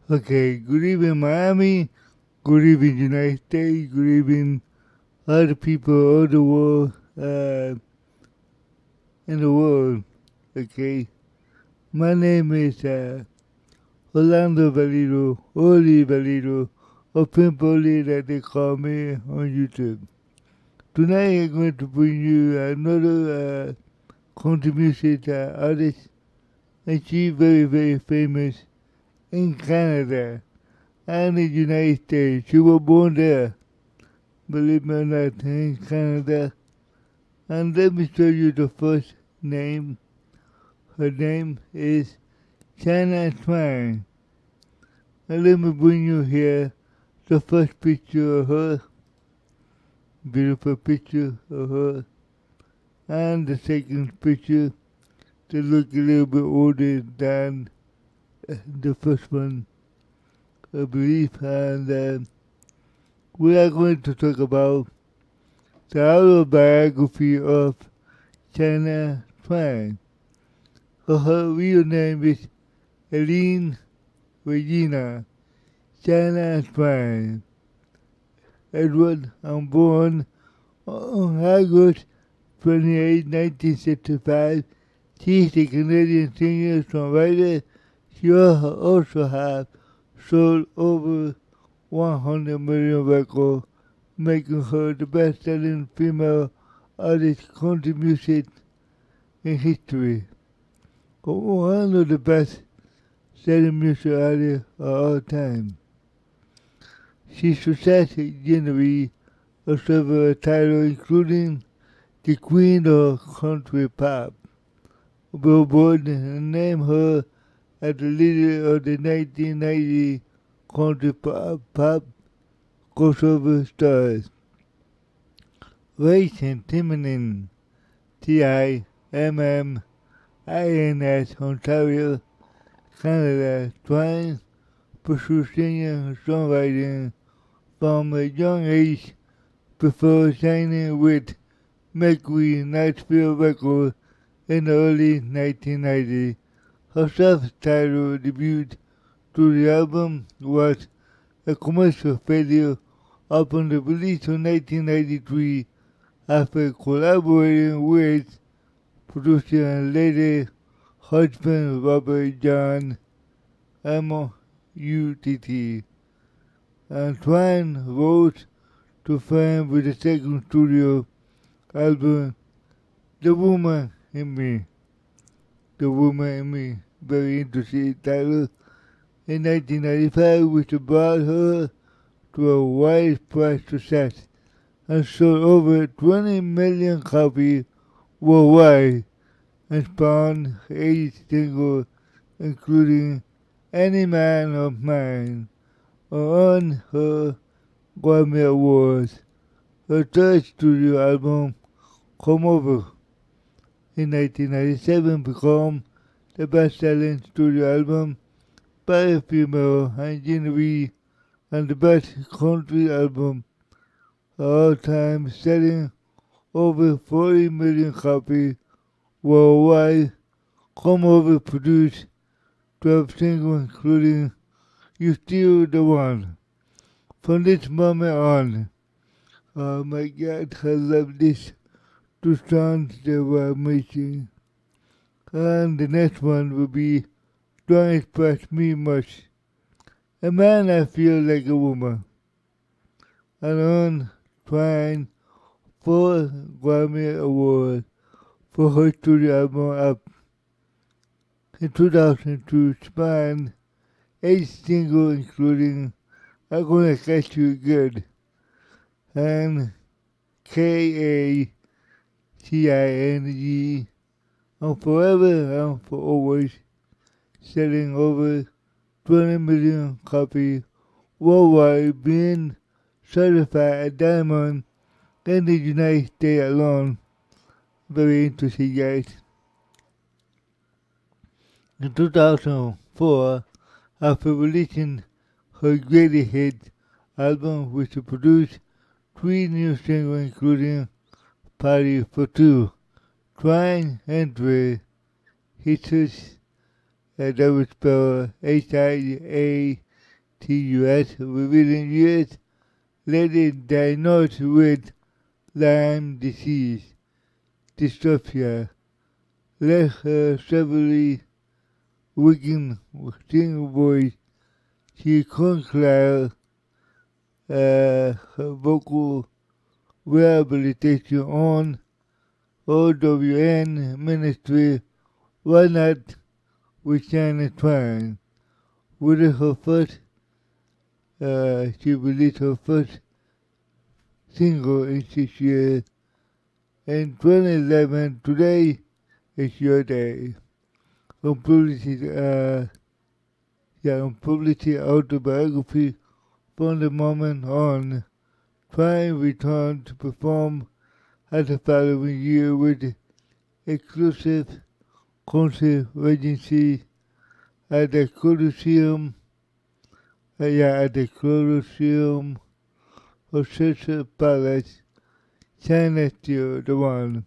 Okay, good evening, Miami. Good evening, United States. Good evening, other people all the world, in the world. Okay, my name is Orlando Valido, Oli Valido, or Pimpoli that they call me on YouTube. Tonight I'm going to bring you another country music artist, and she's very, very famous in Canada and the United States. She was born there, believe me or not, in Canada. And let me show you the first name. Her name is Shania Twain. And let me bring you here the first picture of her, beautiful picture of her, and the second picture to look a little bit older than the first one, I believe. And we are going to talk about the autobiography of Shania Twain. Her real name is Eileen Regina Shania Twain. Edward, I'm born on August 28, 1965. She's a Canadian singer-songwriter. She also has sold over 100 million records, making her the best-selling female artist country music in history. One of the best-selling music artists of all time. She successfully generated several titles, including the Queen of Country Pop. Billboard named her as the leader of the 1990 Country Pop crossover stars. Race and Timinin, Timmins, Ontario, Canada. Twain pursued singing and songwriting from a young age before signing with Mercury Nashville Records in the early 1990s. Her self-titled debut to the album was a commercial failure upon the release in 1993 after collaborating with producer and later husband Robert John M.U.T.T. And Twain rose to fame with the second studio album, The Woman in Me. The Woman in Me, very interesting title, in 1995, which brought her to a widespread success and sold over 20 million copies worldwide and spawned 8 singles, including Any Man of Mine, earned her Grammy Awards. Her third studio album, Come Over, in 1997 became the best-selling studio album by a female and generated and the best country album of all time, selling over 40 million copies worldwide. Come Over produced 12 singles, including You Still the One. From this moment on, oh my God, I love this. Two songs that were amazing. And the next one will be Don't Express Me Much. A Man I Feel Like a Woman. And on Twain 4 Grammy Awards for her studio album Up. In 2002, spanned 8 singles, including I'm Gonna Catch You Good and KACING, and Forever and For Always, selling over 20 million copies worldwide, being certified a diamond in the United States alone. Very interesting, guys. In 2004, after releasing her greatest hit album, which produced 3 new singles, including Party for Two, Twain entered History's that was spelled History TUS within years later diagnosed with Lyme disease. Dystrophy left her severely weakened singing voice. She conquered her vocal rehabilitation on OWN Ministry, Why Not with Shania Twain. With her first, she released her first single in 6 years. In 2011, today is your day. Publicity autobiography from the moment on. Twain returned to perform at the following year with exclusive concert residency at the Colosseum, Orchestra Palace, China Still the One,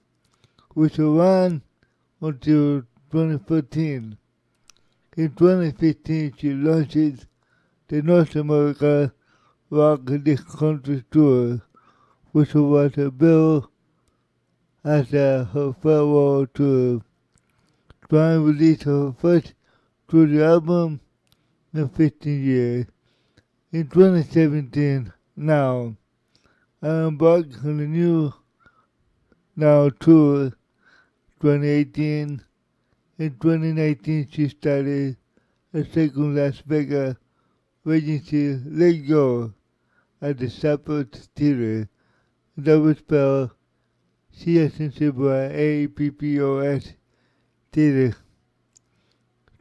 which ran until 2014. In 2015, she launched the North America Rock This Country Tour, which was a bill after her farewell tour. Twain released her first studio album in 15 years. In 2017, Now, I embarked on the new Now tour. 2018, in 2019, she started a second Las Vegas residency, Let Go, at the Sappert Theater. That was spelled CSNCBAPPOS Theater.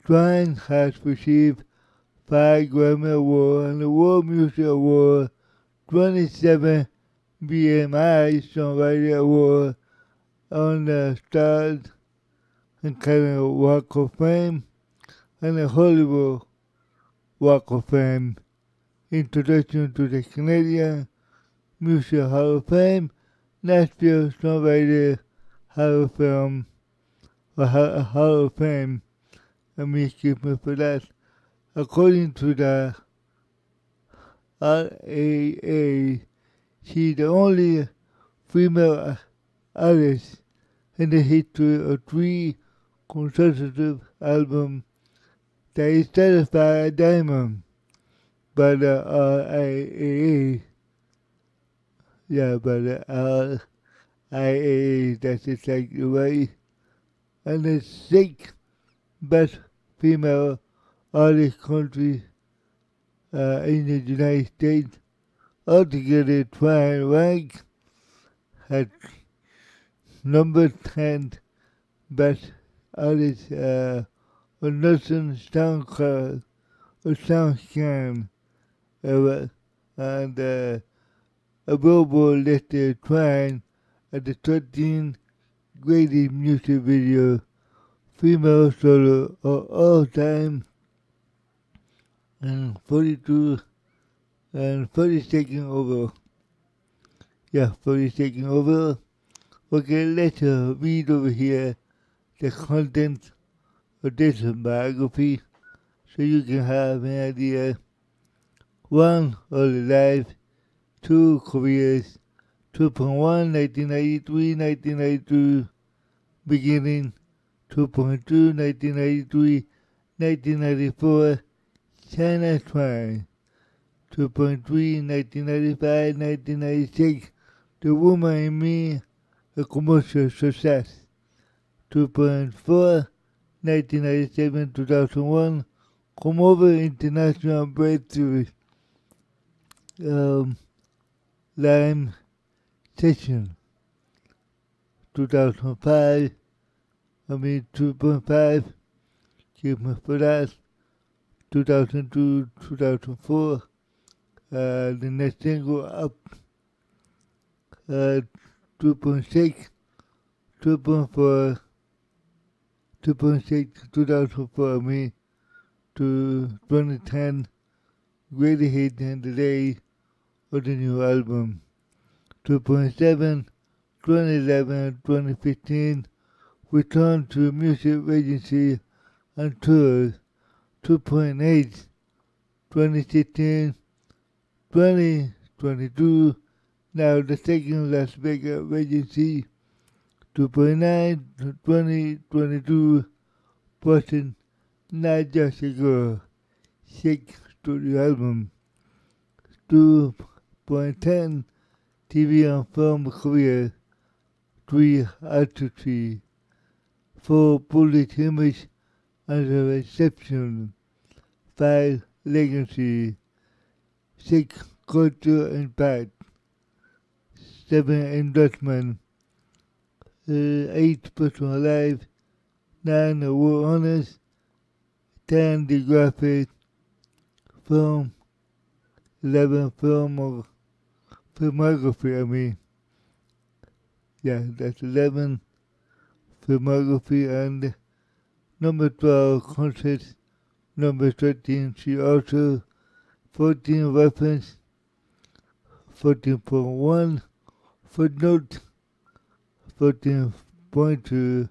Twain has received 5 Grammy Awards and the World Music Award, 27 BMI Songwriter Award on the Stars and Canada Walk of Fame and the Hollywood Walk of Fame. Introduction to the Canadian Music Hall of Fame, Nashville Songwriter Hall of Fame, Hall of Fame. Excuse me for that. According to the RAA, she's the only female artist in the history of 3 consecutive albums that is certified a diamond by the RIAA. By the RIAA, that's exactly right. And the 6th best female artist country in the United States. Altogether, Twain ranked at number 10 best artist on Nelson SoundCloud or SoundScan ever, and a Billboard listed Twain at the 13th greatest music video female solo of all time, and 42 and 42nd overall. 42nd overall. Okay, let's read over here the content of this biography so you can have an idea. 1. Early life. 2. Careers. 2.1 1993-1992 beginning. 2.2 1993-1994 Shania Twain. 2.3 1995-1996 The Woman in Me, a commercial success. 2.4 1997-2001 Come Over International Breakthrough. Lyme Session. 2005 2.5, give me for that, 2002, 2004, the next single up, 2.6, 2.4, 2.6, 2004, to 2010, greatest hit and the day of the new album, 2.7, 2011, 2015, return to music agency and tours. 2.8, 2016, 2022. Now the second Las Vegas Regency 2.9 2022 Boston Not Just a Girl Shake Studio Album 2.10 TV and Film Career 3 Artistry 4 Public Image and Reception 5 Legacy 6 Culture Impact 7 Endorsement 8 Personal Life 9 Award Honors 10 The Graphic Film 11 Filmography, that's 11 Filmography, and number 12 Concerts, number 13 She Also, 14 Reference, 14.1 Footnote, 14.2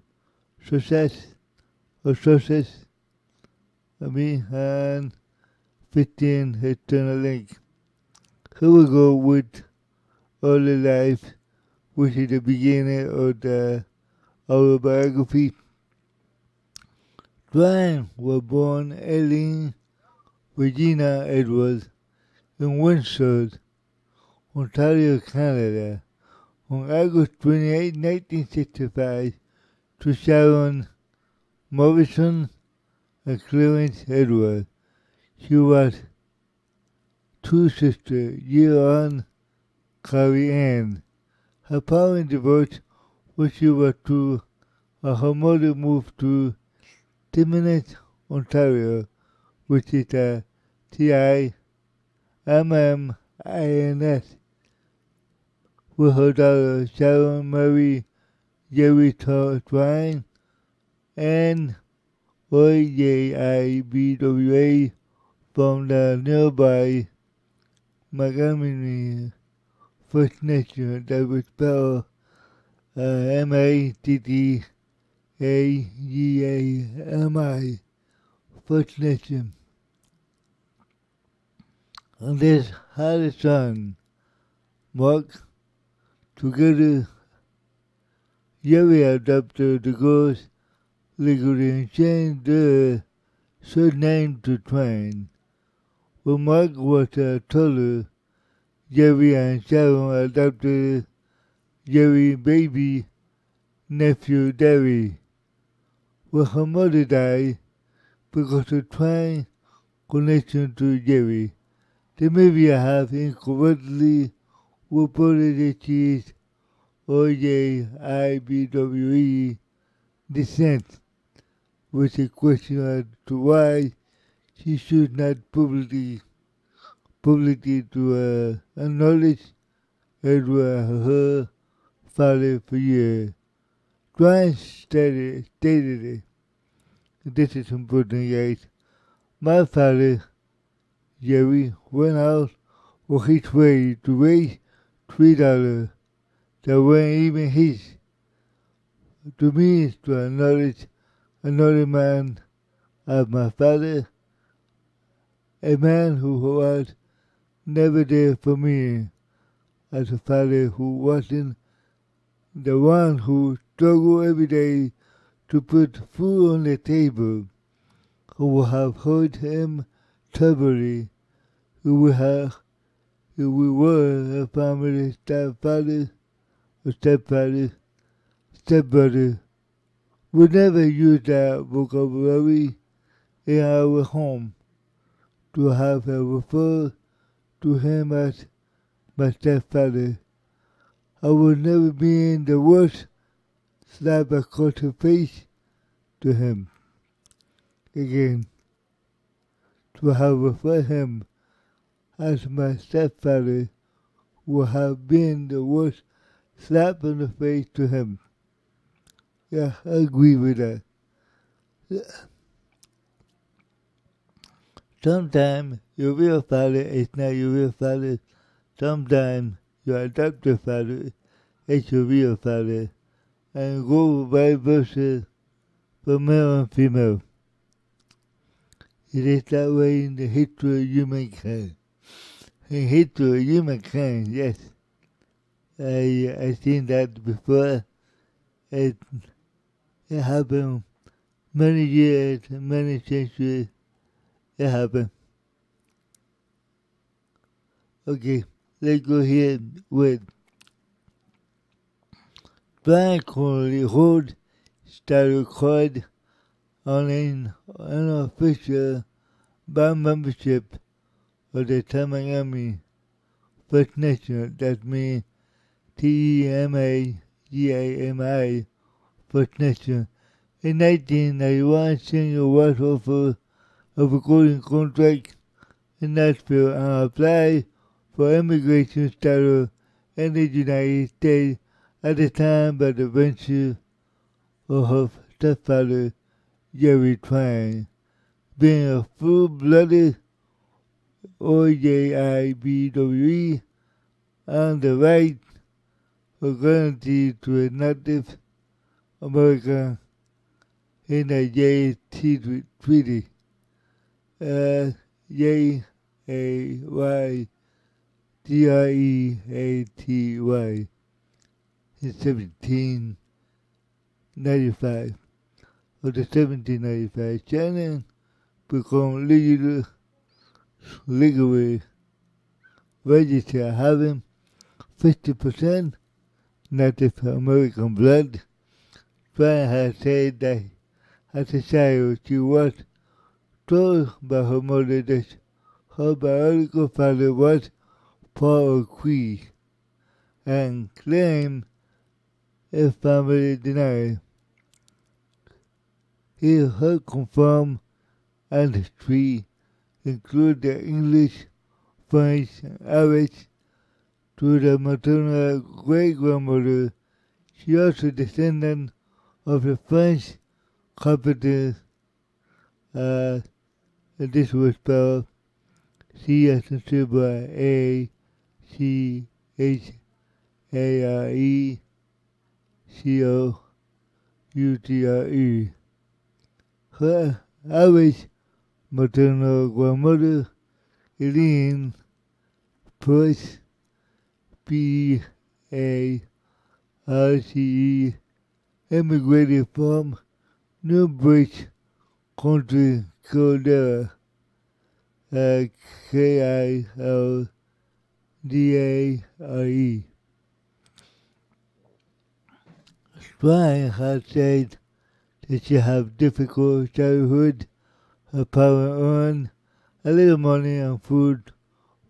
Success, and 15 Eternal Link. Here we go with Early Life, which is the beginning of the autobiography. Twain was born Eileen Regina Edwards in Windsor, Ontario, Canada, on August 28, 1965, to Sharon Morrison and Clarence Edwards. She was two sisters, Year-on Carrie Ann. Her parents divorced when she was 2, and her mother moved to Timmins, Ontario, which is Timmins, with her daughter Sharon Mary Jerry Twain and OJIBWA from the nearby Montgomery First Nation that was spelled Mattagami, First Nation. And this had a son, Mark. Together, Jerry adopted the girls legally and changed their surname to Twain. When Mark was toddler, Jerry and Sharon adopted Jerry's baby nephew Derry. When her mother died, because of Twain's connection to Jerry, the media have incorrectly reported that she is OJIBWE descent, with a question as to why she should not publicly to acknowledge Edward her father for years. Twain stated it. This is important, guys. My father, Jerry, went out on his way to raise $3 that weren't even his. To me, is to acknowledge another man as my father, a man who was never there for me, as a father who wasn't the one who struggled every day to put food on the table, who would have hurt him terribly, who we were a family stepfather, stepbrother. We never used that vocabulary in our home to have referred to him as my stepfather. I would never be in the worst slap across the face to him. Again, to have referred him as my stepfather would have been the worst slap in the face to him. Yeah, I agree with that. Sometimes your real father is not your real father. Sometimes your adopted father is your real father. And go vice versa for male and female. It is that way in the history of humankind. In history of humankind, yes. I seen that before. It happened many years, many centuries. It happened. Okay, let's go here with Brian Corley Hood started record on an unofficial band membership of the Tamagami First Nation. That means Temagami First Nation. In 1991, Singer was offered a recording contract in Nashville and applied for immigration status in the United States at the time, but eventually of her stepfather, Shania Twain, being a full-blooded OJIBWE and the right of guarantee to a Native American in the JT Treaty. JAYGREATY in 1795. Of the 1795, Shannon became legally registered having 50% Native American blood. Twain has said that as a child she was told by her mother that her biological father was part of Cree and claimed his family denied. Her confirmed ancestry include the English, French, and Irish. To the maternal great-grandmother, she also descended of the French capitals. This was spelled C as in Silver, ACHARECOUTRE. Her Irish maternal grandmother, Eileen Price, PARCE, immigrated from Newbridge Country, Kildare, KILDARE. Twain has said that she had difficult childhood. Her parents earned a little money and food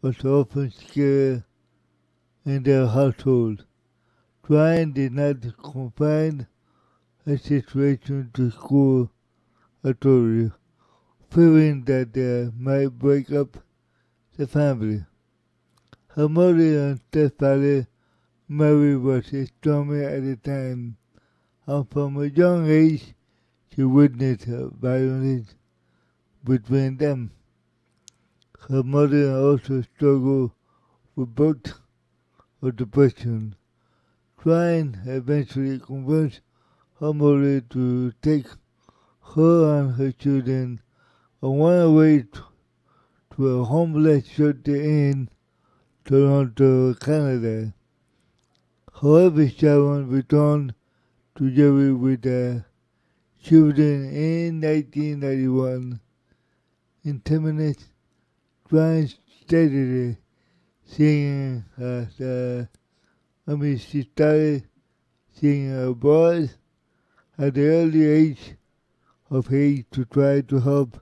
was often scarce in their household. Twain did not confine her situation to school authorities, fearing that they might break up the family. Her mother and stepfather marriage was stormy at the time, and from a young age she witnessed violence between them. Her mother also struggled with both of depression. Twain eventually convinced her mother to take her and her children on one way to a homeless shelter in Toronto, Canada. However, Sharon returned to Jerry with the children in 1991. In 10 minutes, Twain steadily singing she started singing her voice at the early age of 8 to try to help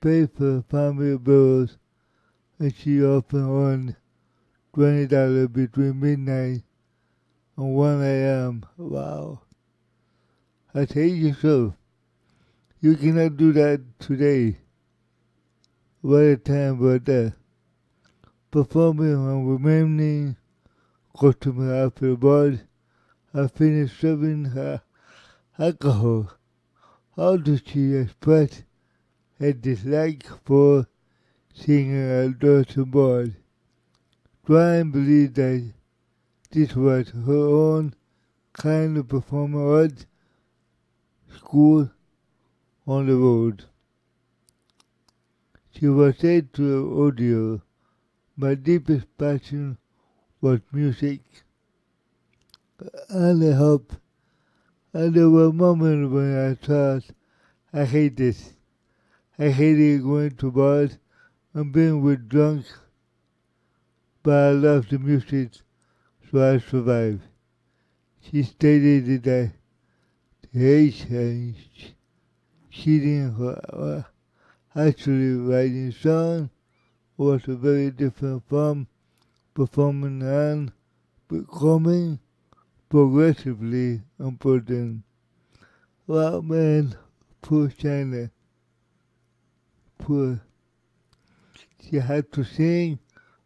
pay for family bills, and she often earned $20 between midnight and 1 a.m. Wow. I tell you so. You cannot do that today. What a time was that. Performing and remaining customer after the bar, I finished serving her alcohol. How does she express her dislike for singing at doors and bars? Twain believed that this was her own kind of performing arts school on the road. She was into audio. My deepest passion was music. And I hope. And there were moments when I thought, I hate this. I hated going to bars and being with drunk, but I loved the music, so I survived. She stated that the age and cheating her actually writing songs was a very different from performing and becoming progressively important. Wow, man, poor China. Poor. She had to sing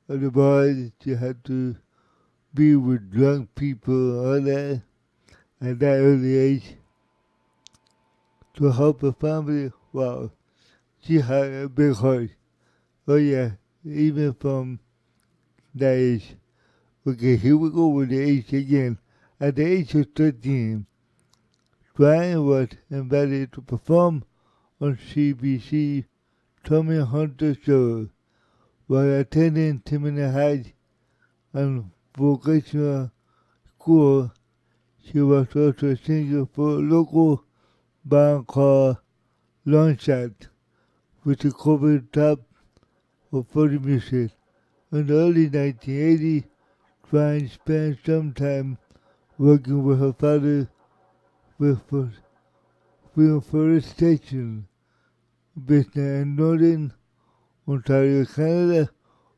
at the bars, she had to be with drunk people, all that, at that early age. To help her family, wow, she had a big heart. Oh yeah, even from that age. Okay, here we go with the age again. At the age of 13, Twain was invited to perform on CBC Tommy Hunter show while attending Timina High and vocational school. She was also a singer for a local band called Longshot, which covered top of 40 music. In the early 1980s, Twain spent some time working with her father with reforestation business in Northern Ontario, Canada,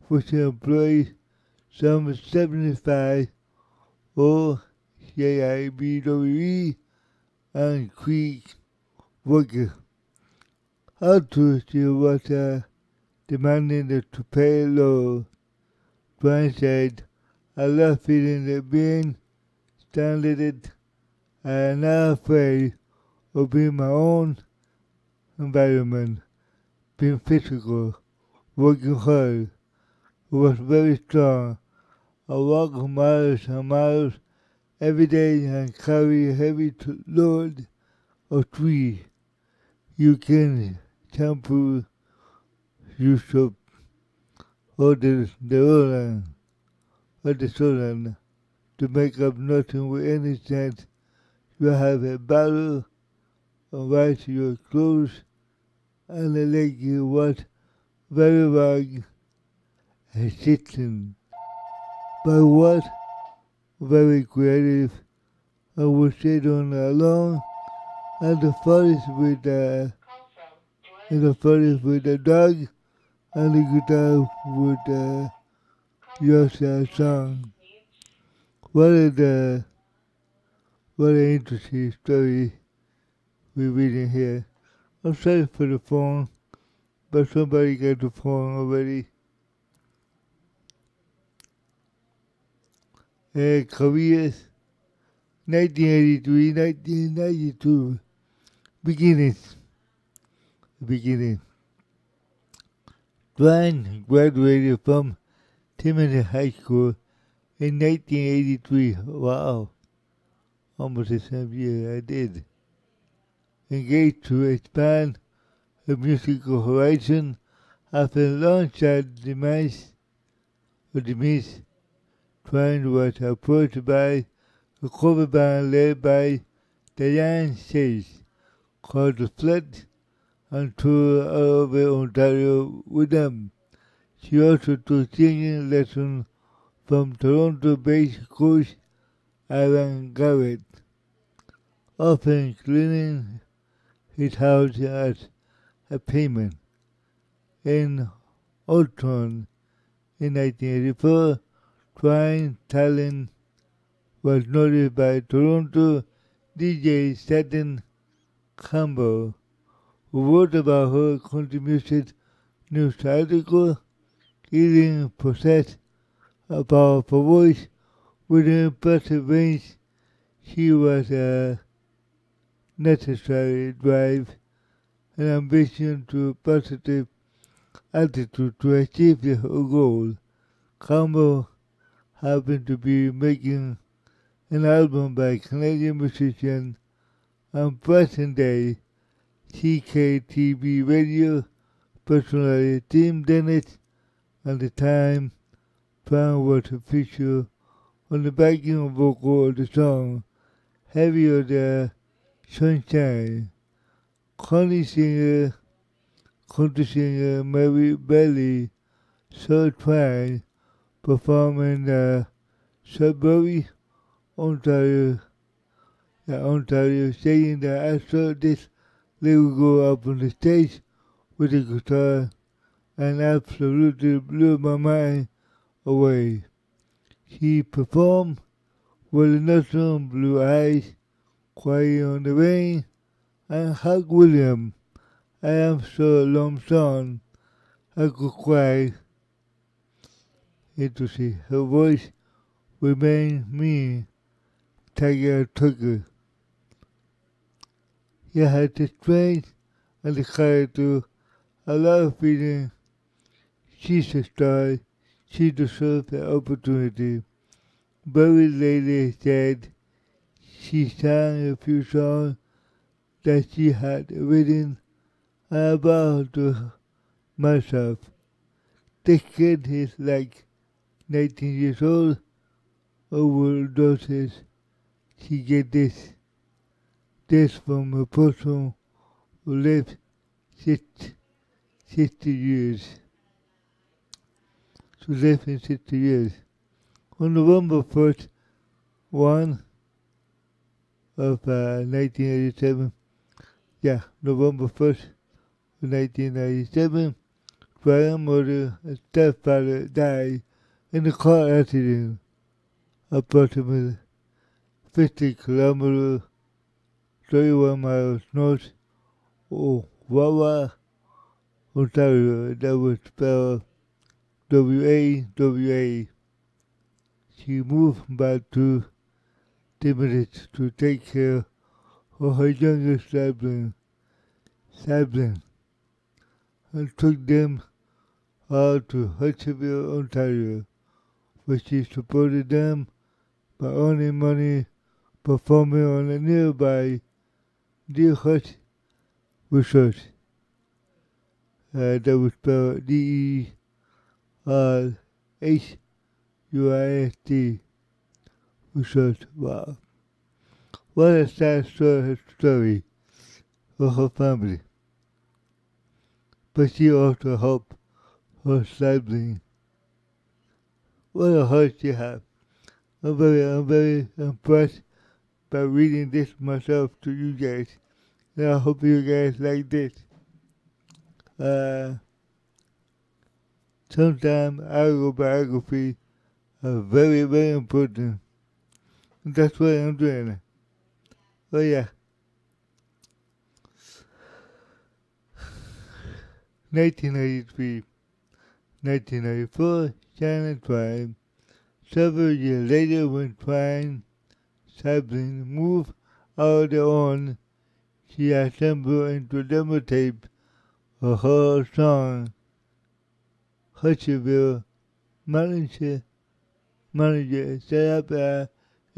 which employs some 75 OCIBWE and Creek workers. Although she was demanding to pay low, Twain said, I love feeling the being standard. I am not afraid of being my own environment, being physical, working hard. It was very strong. I walk miles and miles every day and carry heavy load of trees. You can shampoo, use soap, or the soda to make up nothing with any sense. You have a bottle of wash your clothes and a leg you was very wrong and sitting. But was very creative and would sit on alone in the forest with the dog and the guitar with your song. What an interesting story we're reading here. I'm sorry for the phone, but somebody got the phone already. Careers, 1983, 1992, beginning. Twain graduated from Timothy High School in 1983. Wow, almost the same year I did. Engaged to expand her musical horizon after Longshot demise, Twain was approached by a cover band led by Diane Chase called The Flood and toured all over Ontario with them. She also took singing lessons from Toronto-based coach Alan Garrett, often cleaning his house as a payment. In Autumn in 1984, Twain's talent was noticed by Toronto DJ Sutton Campbell, who wrote about her contributed news article, Eating possessed a powerful voice with an impressive range. She was a necessary drive and ambition to a positive attitude to achieve her goal. Campbell happened to be making an album by Canadian musician and present-day CKTB radio personally, Tim Dennett at the time found was a feature on the backing vocal of the song Heavier the Sunshine. Country singer Mary Bailey saw Twain perform in Sudbury, Ontario, saying that I saw this little girl up on the stage with a guitar and absolutely blew my mind away. She performed with another song, Blue Eyes, Quiet on the Rain, and Hug William. I am so lonesome, I could cry. Interesting. Her voice remained me, Tiger Tucker. He had the strength and the character, a lot of feeling. She's a star. She deserves the opportunity. Barry later said she sang a few songs that she had written about to myself. This kid is like 19 years old, overdoses. She get this from a person who lived 60 years. She lived in 60 years. On November 1st, 1 of 1987, November 1st, 1997, grandmother and stepfather died in a car accident, approximately 50 kilometers, 31 miles north of Wawa, Ontario. That was spelled W-A-W-A. She moved back to Timmins to take care of her younger sibling, and took them all to Hutchinson, Ontario, where she supported them by earning money performing on a nearby Deer Hut resort. That was spelled D-E-R-H-U-I-S-T resort. Wow. What a sad story for her family. But she also helped her sibling. What a heart she has. I'm very impressed by reading this myself to you guys. And I hope you guys like this. Sometimes autobiography are very, very important. And that's what I'm doing. Oh yeah. 1993, 1994, Shania Twain. Several years later, when Twain's siblings moved out on, she assembled into demo tape a whole song. Hutchinson manager set up a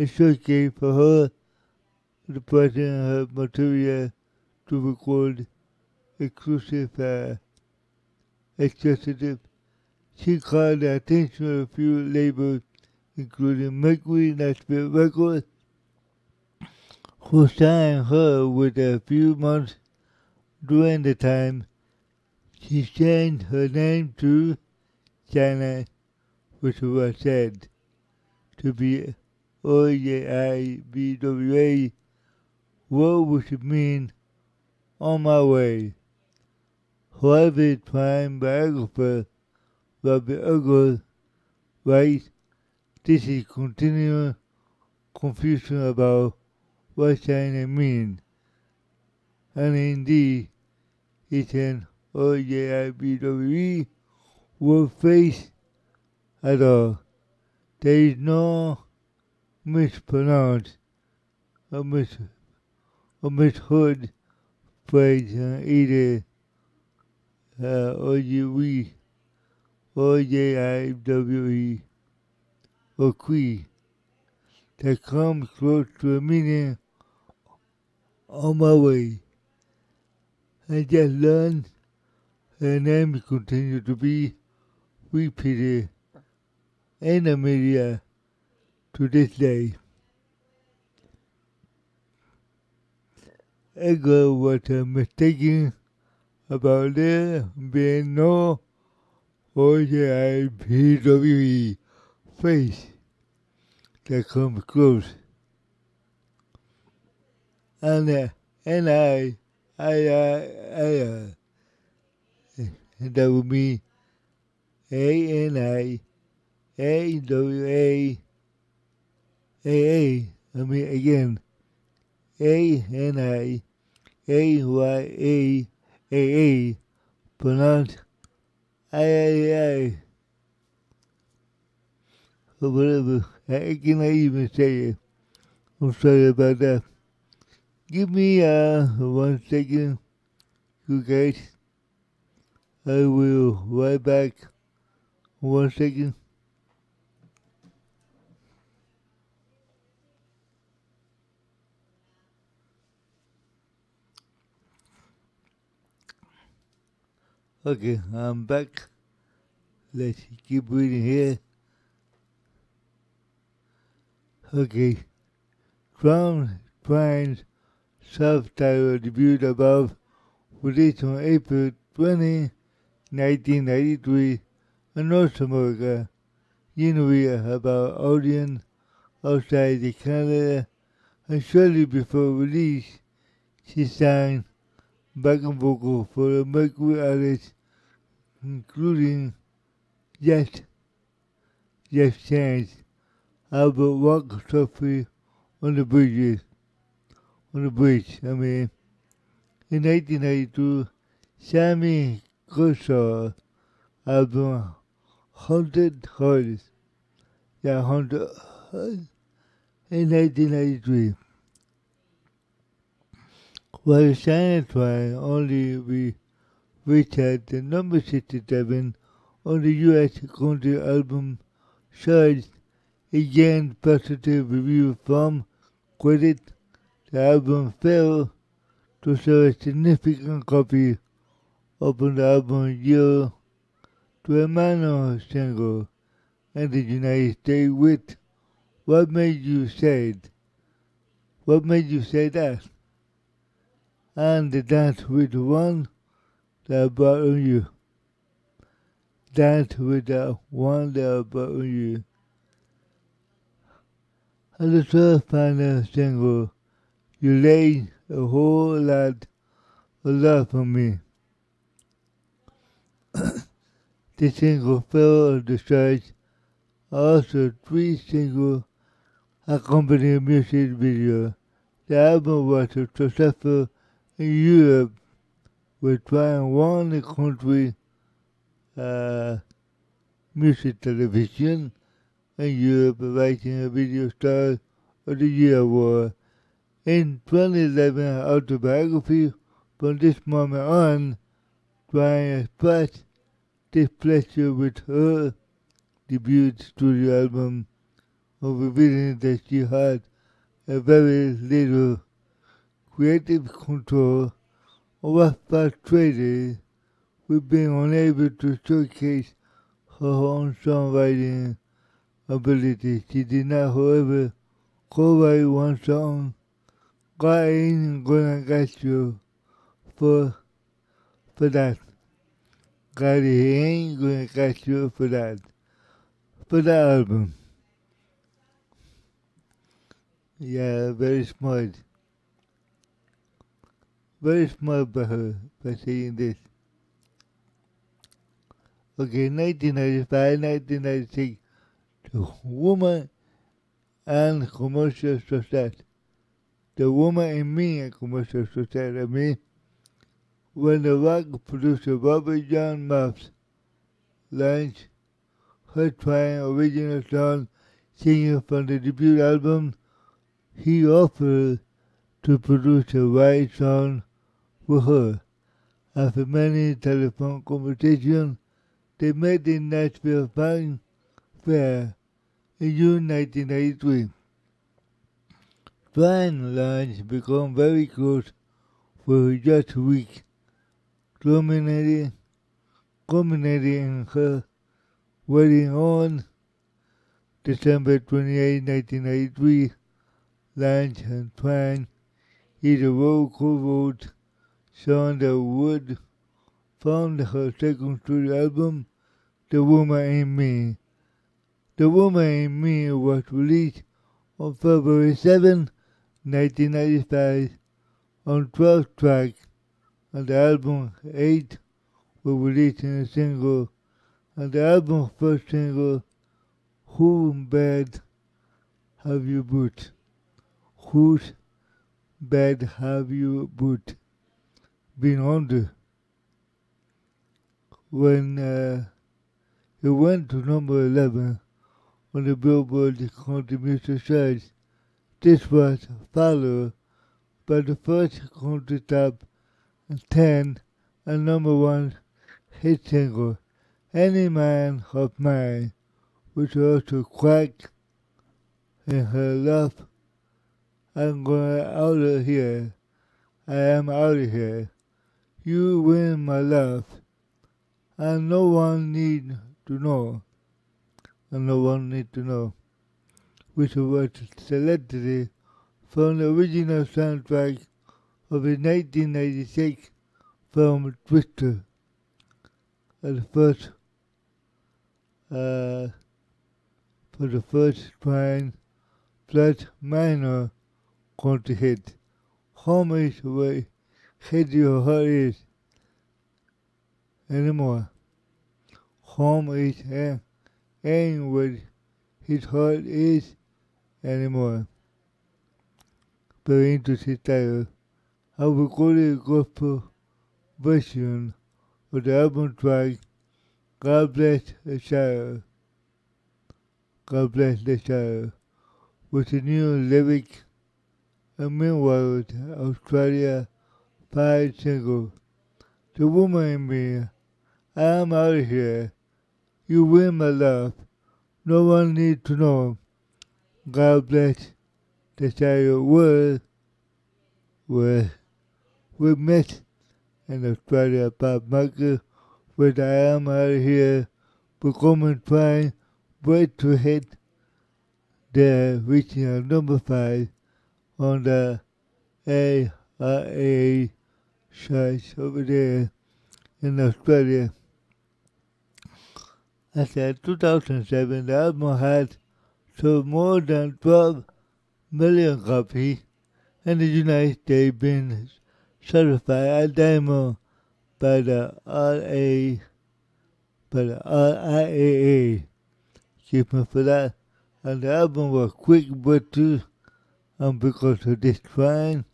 showcase for her to present her material to record exclusive. She called the attention of a few labels, including Mercury Nashville Records, who signed her with a few months. During the time, she changed her name to Shania, which was said to be O-J-I-B-W-A, which mean on my way. However, Twain biographer Robert Uggles writes, this is continual confusion about what Shania means. And indeed, it's an O-J-I-B-W-E word phrase at all. There is no mispronounced or misheard phrase in either O-J-I-W-E or qui that comes close to a meaning on my way. I just learned her name continued to be repeated in the media to this day. A girl was mistaken about there being no OJIPWE face that comes close. And that would mean ANIAWA. I mean again, ANIAYAA, pronounced I, or whatever. I cannot even say it. I'm sorry about that. Give me 1 second, you guys. I will right back. 1 second. Okay, I'm back. Let's keep reading here. Okay. Shania Twain's self-titled debut above, released on April 20, 1993 in North America, usually about audience outside of Canada, and shortly before release, she sang backing vocal for the Mercury artists, including Jeff Chance, Albert Rock Sophie on the bridge. In 1992, Sammy Kershaw album Haunted Hearts, Haunted Hearts, in 1993. While Shania Twain only reached at number 67 on the U.S. country album charts, it gained positive reviews from critics. The album failed to sell a significant copy of the album year to a minor single in the United States with What Made You Say That? And the Dance with the One That Brought On You. Dance with the One That Brought On You. And the third final single, You Laid a Whole Lot of Love for Me. The single fell on the charts. Also, 3 singles accompanying music video. The album was successful in Europe, with Twain won the country music television in Europe, writing a Video Star of the Year award. In 2011 autobiography, From This Moment On, Twain expressed displeasure with her debut studio album, of revealing that she had a very little creative control and was frustrated with being unable to showcase her own songwriting ability. She did not, however, co-write one song, God Ain't Gonna Get You, for that. God Ain't Gonna Get You for that album. Yeah, very smart. Very smart by her, by saying this. Okay, 1995, 1996, The Woman and Commercial Success. The Woman in Me and Commercial Success, when the rock producer Robert John Muffs launched her Twain original song singing from the debut album, he offered to produce a white song for her. After many telephone conversations, they met in Nashville Fun Fair in June 1993. Twain and Lance became very close for just a week, culminating culminating in her wedding on December 28, 1993. Shania Twain is a vocal wrote song that would found her second studio album, The Woman in Me. The Woman in Me was released on February 7, 1995 on 12 tracks, and the album 8 were released in a single, and the album's first single, Who Bad Have You Boot? Whose Bad Have You Boot? Been under. When it went to number 11 on the Billboard Country Music charts, this was followed by the first country top 10 and number 1 hit single, Any Man of Mine, which also cracked in her love. I'm going out of here. I am out of here. You win my love. And no one need to know. And no one need to know. Which was selected from the original soundtrack of the 1996 film Twister. For the first time, plus minor country hit. Home is where hit your heart is anymore. Home is ain't where his heart is anymore. Very interesting title. I recorded a gospel version of the album track God Bless the Child. God Bless the Child with a new lyric, and meanwhile Australia 5 single. The Woman in Me, I am out of here. You win my love. No one needs to know. God bless the child world where we met in Australia pop market with I am out of here, becoming trying wait to hit there, reaching a number 5 on the ARA charts over there in Australia. As in 2007, the album had sold more than 12 million copies in the United States, being certified a diamond by the RIAA. Keep me for that. And the album was quick breakthrough, and because of this fine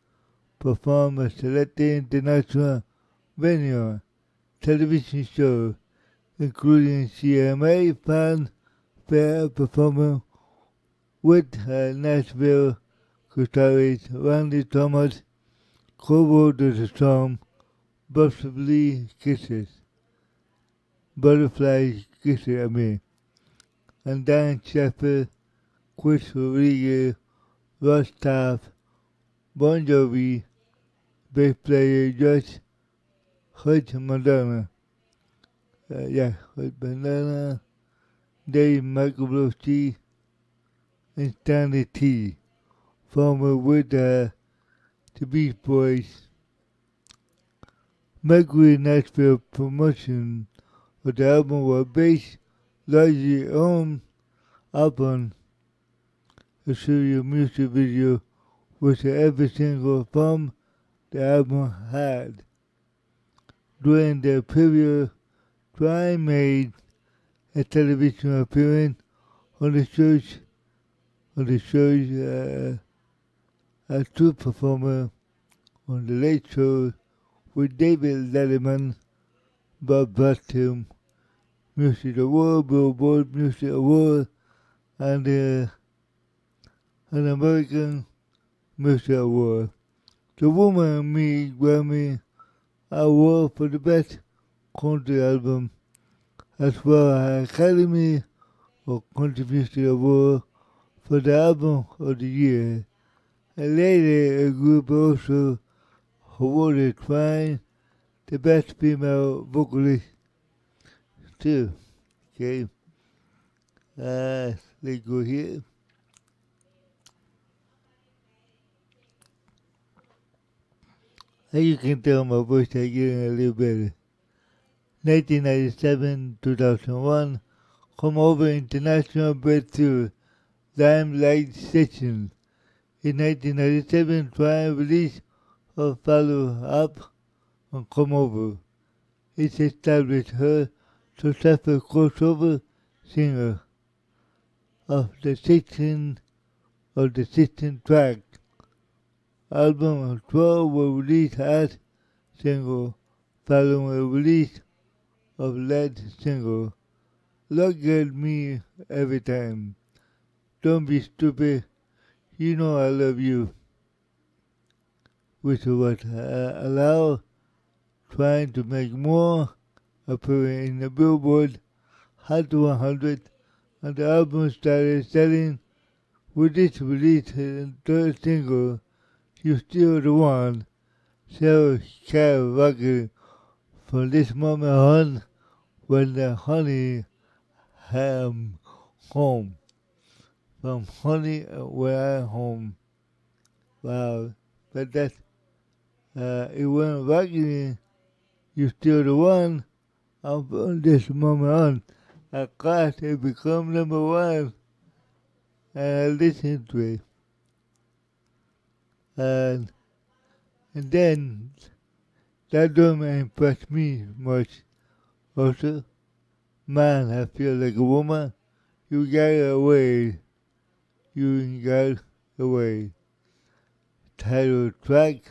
performance selected international venue television show, including CMA Fan Fair performance with Nashville guitarist Randy Thomas, co-wrote the song Butterfly Kisses, and Dan Sheffield, Chris Rodriguez, Ross Taft, Bon Jovi, bass player Josh Hutch Madonna, Hutch Madonna, Dave McAvoy, and Stanley T, former with the Beach Boys. Mercury Nashville promotion of the album was based largely upon a series of music video which every single from the album had. During the period, Twain made a television appearance on the show's as two performers on the Late Show with David Letterman, Bob Boston Music Award, Billboard Music Award, and an American Music Award. The Woman in Me Grammy Award for the Best Country Album, as well as Academy of Country Music Award for the Album of the Year. And later, a group also awarded Twain the Best Female Vocalist too. Okay. Let's go here. As you can tell, my voice is getting a little better. 1997, 2001, Come Over International Breakthrough Limelight Session. In 1997, Twain released a follow-up on Come Over. It established her successful crossover singer of the 16 track album. 12 were released as single following the release of lead single Look at Me Every Time, Don't Be Stupid, You Know I Love You, which was allowed Trying to make more appearing in the Billboard Hot 100, and the album started selling with its release third single, You Still the One, so skyrocketed from this moment on when the Honey I'm Home. From Honey Where I'm Home. Wow. But that, it went rocking. You Still the One. And from this moment on, I got it become number one. And I listened to it. And then, that don't impress me much. Also, Man, I Feel Like a Woman. You got away. You got away. Title track.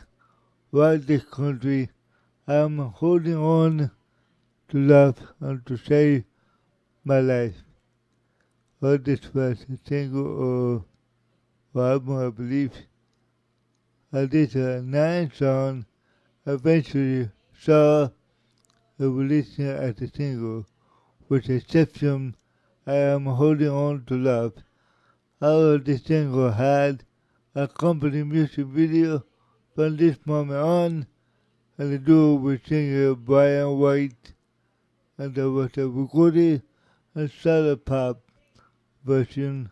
Rock This Country. I'm holding on to love and to save my life. Well, this was a single or album, I believe. This 9 song eventually saw a release as a single, with the exception I Am Holding On to Love. However, the single had a company music video from this moment on, and the duo with singer Brian White, and there was a recorded and solid pop version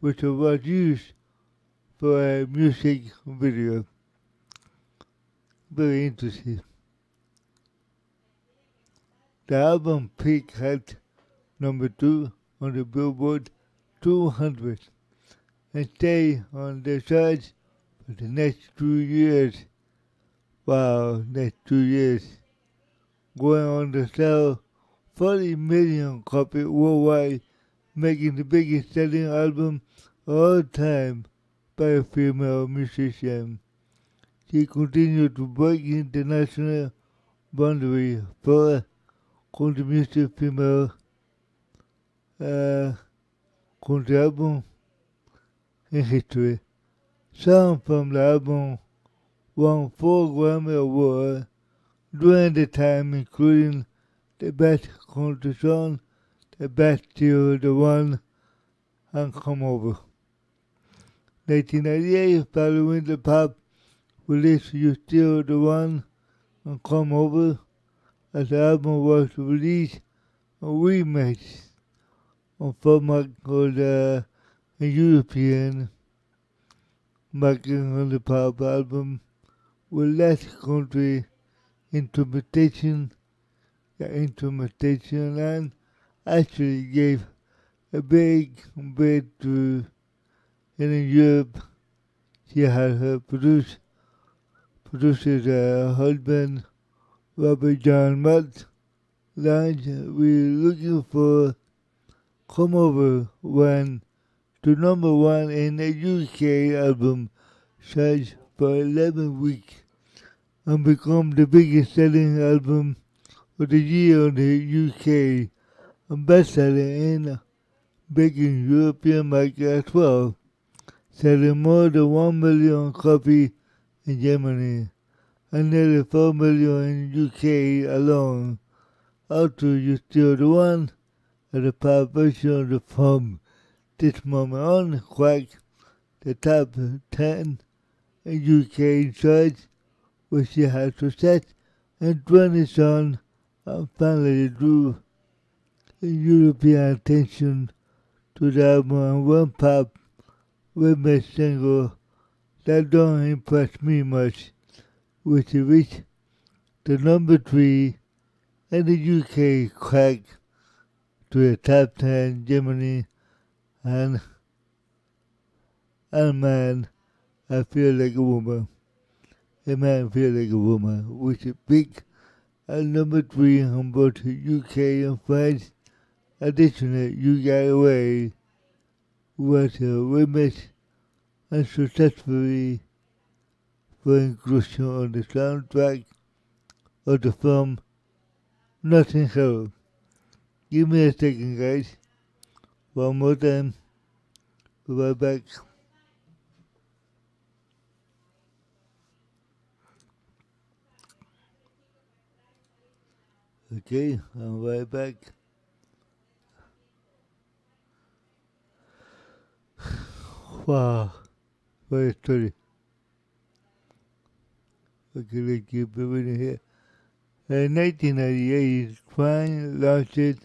which was used for a music video. Very interesting. The album peaked at number 2 on the Billboard 200 and stayed on the charts for the next 2 years. Wow, next 2 years. Going on to sell 40 million copies worldwide, making the biggest selling album of all time by a female musician. She continued to break international boundaries for country music female country album in history. Songs from the album won 4 Grammy Awards during the time, including the Best Country Song, the Best Still the One, and Come Over. 1998, following the pop release You Still the One and Come Over, as the album was released a remix on format called a European marking on the pop album with less country instrumentation, and actually gave a big breakthrough in Europe. She had her producer's husband, Robert John Mutt, launch. We're looking for Come Over went to number 1 in the UK album charts for 11 weeks and become the biggest selling album of the year on the UK and bestseller in big European market as well, selling more than 1 million copies in Germany and nearly 4 million in UK alone. Also, You Still the One, and the pop version of the From This Moment On cracked the top 10 in UK charts, where she had success and 20 songs and finally drew European attention to the album and one pop remix single that don't impress me much, which reached the number 3 and the UK cracked to the top 10 Germany and man, I feel like a woman. A man feel like a woman, which is big at number 3 on both UK and France. Additionally, You Got Away was a remix and successfully for inclusion on the soundtrack of the film Nothing Hill. Give me a second, guys. One more time. We'll be right back. Okay, I'm right back. Wow, what a story. Okay, let's keep moving here. In 1998, Twain launched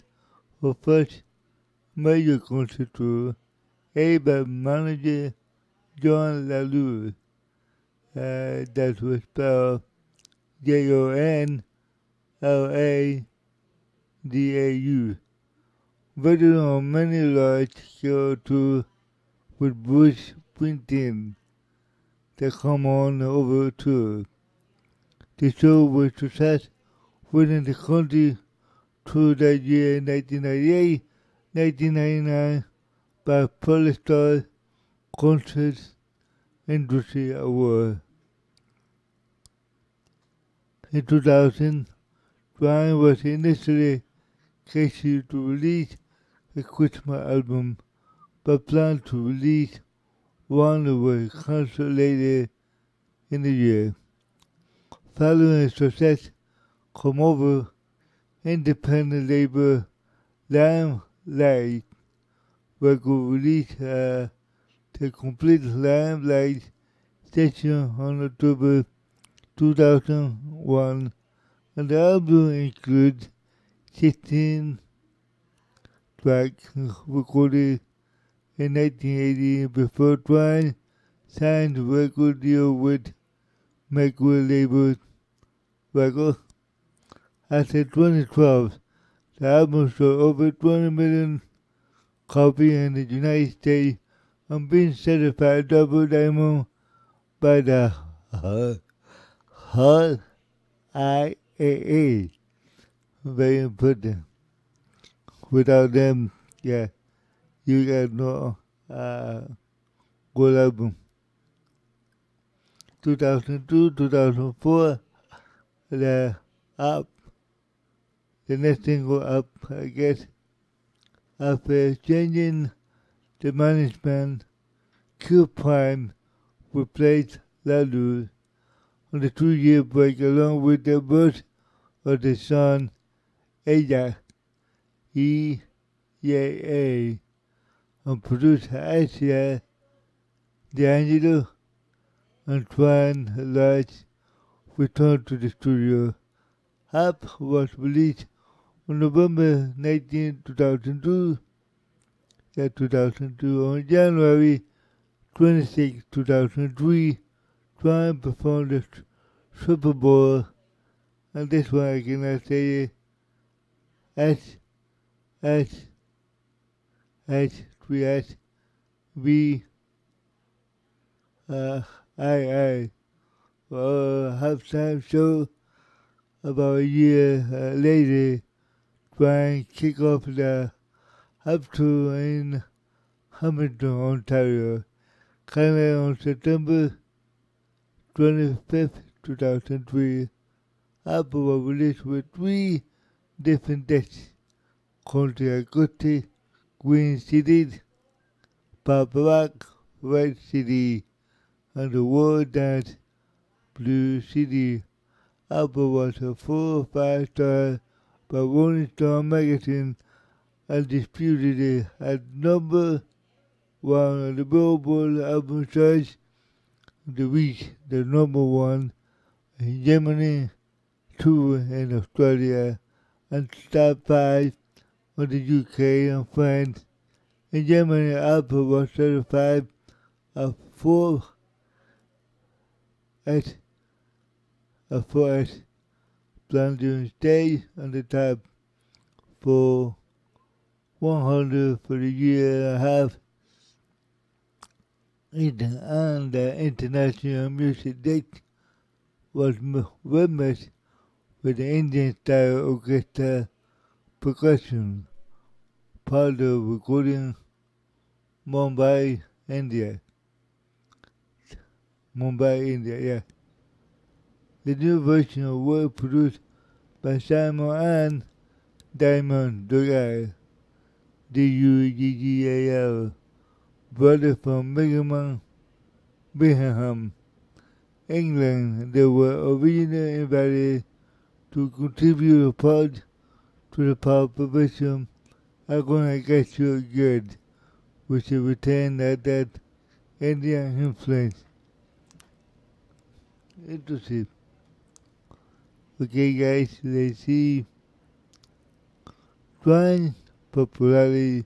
her first major concert tour, aided by manager John LaLue. That was spelled JONLADAU. Voted on many large-scale tours with Bruce Springsteen that come on over tour. The show was a success within the country through that year, 1998, 1999, by Polestar Concerts Industry Award. In 2000, Twain was initially scheduled to release a Christmas album, but planned to release one that was cancelled later in the year. Following success, come over independent label Limelight Record released the complete Limelight session on October 2001, and the album includes 16 tracks recorded in 1980 before Twain signed a record deal with record label Record. As in 2012, the album sold over 20 million copies in the United States and being certified double diamond by the IAA. Very important. Without them, yeah, you got no good album. 2002, 2004, the next single Up, I guess. After changing the management, Q Prime replaced Ladu on the 2-year break along with the birth of the son Eja, E-A-A, and producer Asia D'Angelo and Twain Lights returned to the studio. Up was released on November 19, 2002. On January 26, 2003, Twain performed the Super Bowl, and this one I cannot say S, 3S, V, I, halftime show. About a year later, Twain kicked off the half tour in Hamilton, Ontario, Canada on September 25th, 2003. Album was released with 3 different discs: country acoustic, green CD, pop rock, red CD, and the world dance blue CD. Album was a 4-5-star by Rolling Stone magazine and disputed it at number 1 on the Billboard album charts. They reached the number 1 in Germany, 2 in Australia, and top 5 on the UK and France. In Germany, the album was certified a 4 at a 4S Platinum stay on the top for 100 for the year and a half. On the International Music Day was witnessed with the Indian style orchestra percussion, part of recording Mumbai, India. Yeah. The new version of work produced by Simon and Diamond Dugal, Duggal, brothers from Birmingham, England. They were originally invited to contribute a part to the pop version I'm Gonna Get You Good, which retained that Indian influence. Interesting. Okay guys, let's see. Twain's popularity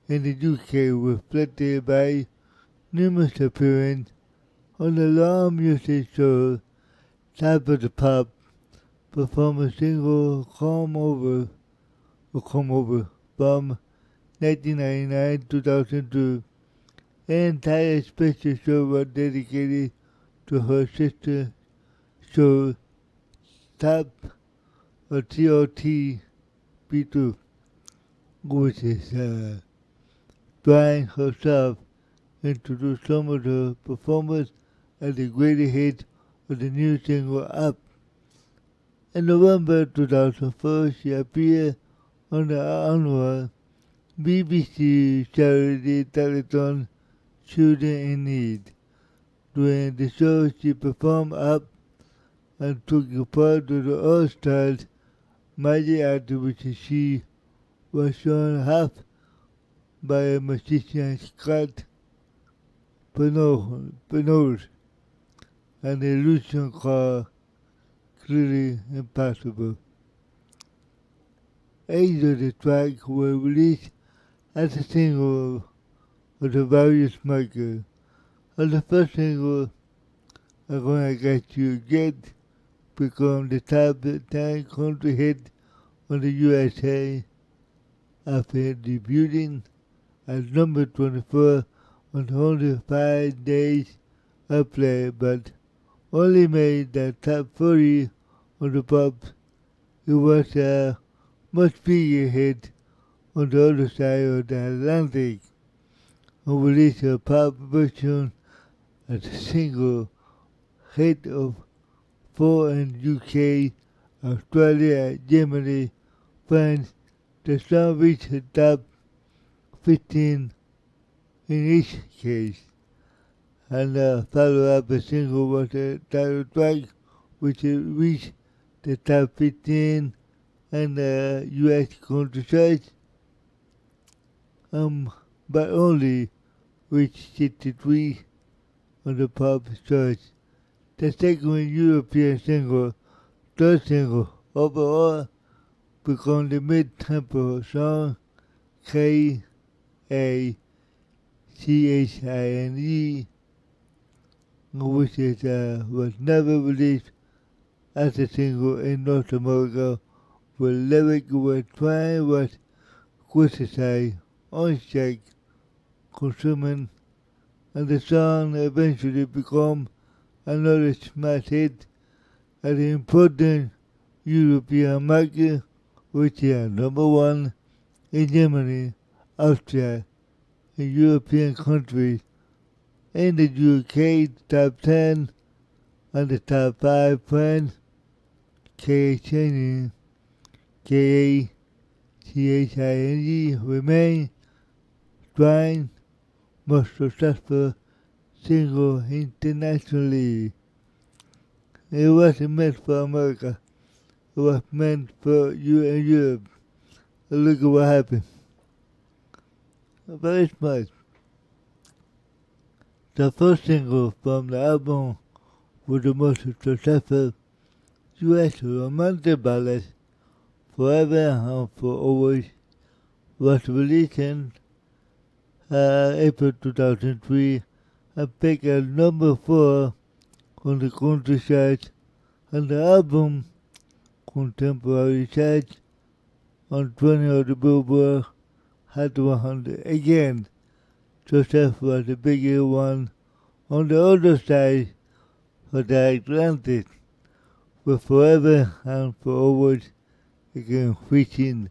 in the UK reflected by numerous appearances on the long music show Top of the Pop, performed a single Come Over from 1999-2002. An entire special show was dedicated to her sister show Top or TOT B2, which is Twain herself introduced some of the performers as the greatest hit of the new single Up. In November 2004, she appeared on the annual BBC charity telethon Children in Need. During the show, she performed Up and took part of the All-Stars magic act, which she was shown half by a magician Scott Penrose, an illusion called Clearly Impossible. 8 of the tracks were released as a single of the various makers. On the first single, I'm Gonna Get You Good, became the top 10 country hit on the USA after debuting at number 24 on only 5 days of play, but only made the top 40 on the pop. It was a much bigger hit on the other side of the Atlantic, and released a pop version as a single hit of 4 in UK, Australia, Germany, France. The song reached the top 15 in each case, and the follow-up single was the title track, which reached the top 15 in the US country charts, but only reached 63 on the pop charts. The second European single, third single overall, became the mid-tempo song K-A-C-H-I-N-E, which was never released as a single in North America, where lyrics were Twain was criticized, unchecked, consuming, and the song eventually became another smash hit at an important European market, which is number 1 in Germany, Austria, and European countries. In the UK, top 10 and the top 5 France, K-A-C-H-I-N-E remain Twain's most successful single internationally. It wasn't meant for America. It was meant for you and Europe. And look at what happened. Very smart. The first single from the album was the most successful US romantic ballad, Forever and For Always, was released in April 2003 and peaked at number 4 on the country chart, and the album contemporary chart on 20 of the Billboard Hot 100. Again, Joseph was the bigger one on the other side of the Atlantic, with Forever and Forward again reaching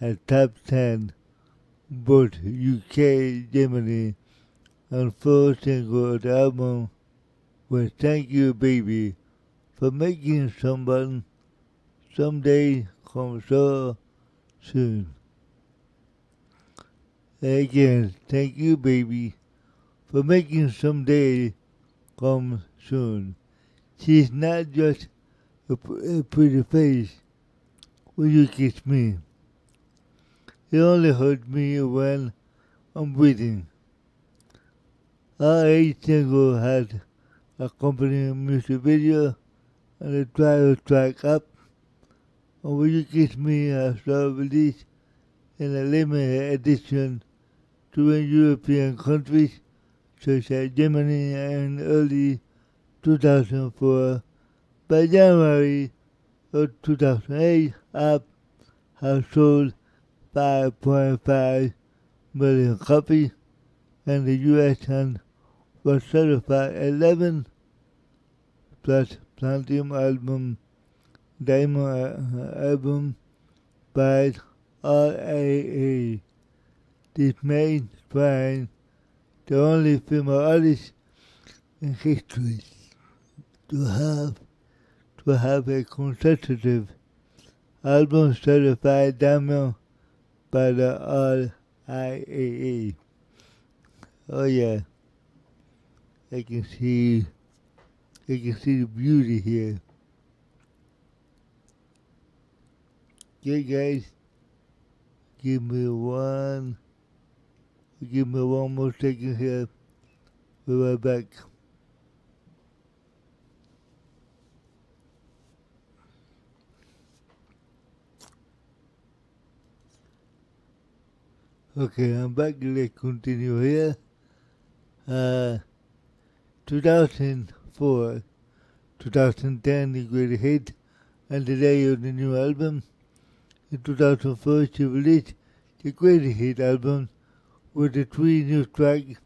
a top 10, both UK, Germany, and first single of the album was Thank You Baby for making someone someday come so soon. Again, thank you baby for making someday come soon. She's not just a pretty face when you kiss me. It only hurts me when I'm breathing. Our 8th single had accompanying music video and a trial track up. And When You Kiss Me has released in a limited edition to European countries such as Germany in early 2004. By January of 2008, App has sold 5.5 million copies, and the US and was certified 11 plus platinum album, diamond album by RAA. This made Twain the only female artist in history to have a consecutive album certified diamond by the RIAA. Oh yeah, I can see the beauty here. Okay guys, give me one more second here. We'll be right back. Okay, I'm back. Let's continue here. 2004, 2010, the great hit, and the day of the new album. In 2004, she released the great hit album with the 3 new tracks.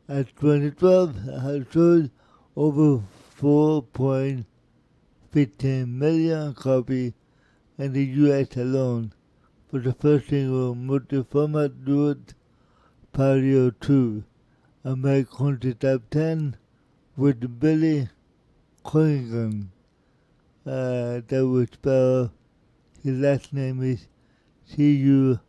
At 2012, has sold over 4.15 million copies in the US alone for the first single multi-format duet Patio 2, and made country top 10 with Billy Corrigan. That would spell, his last name is Currington,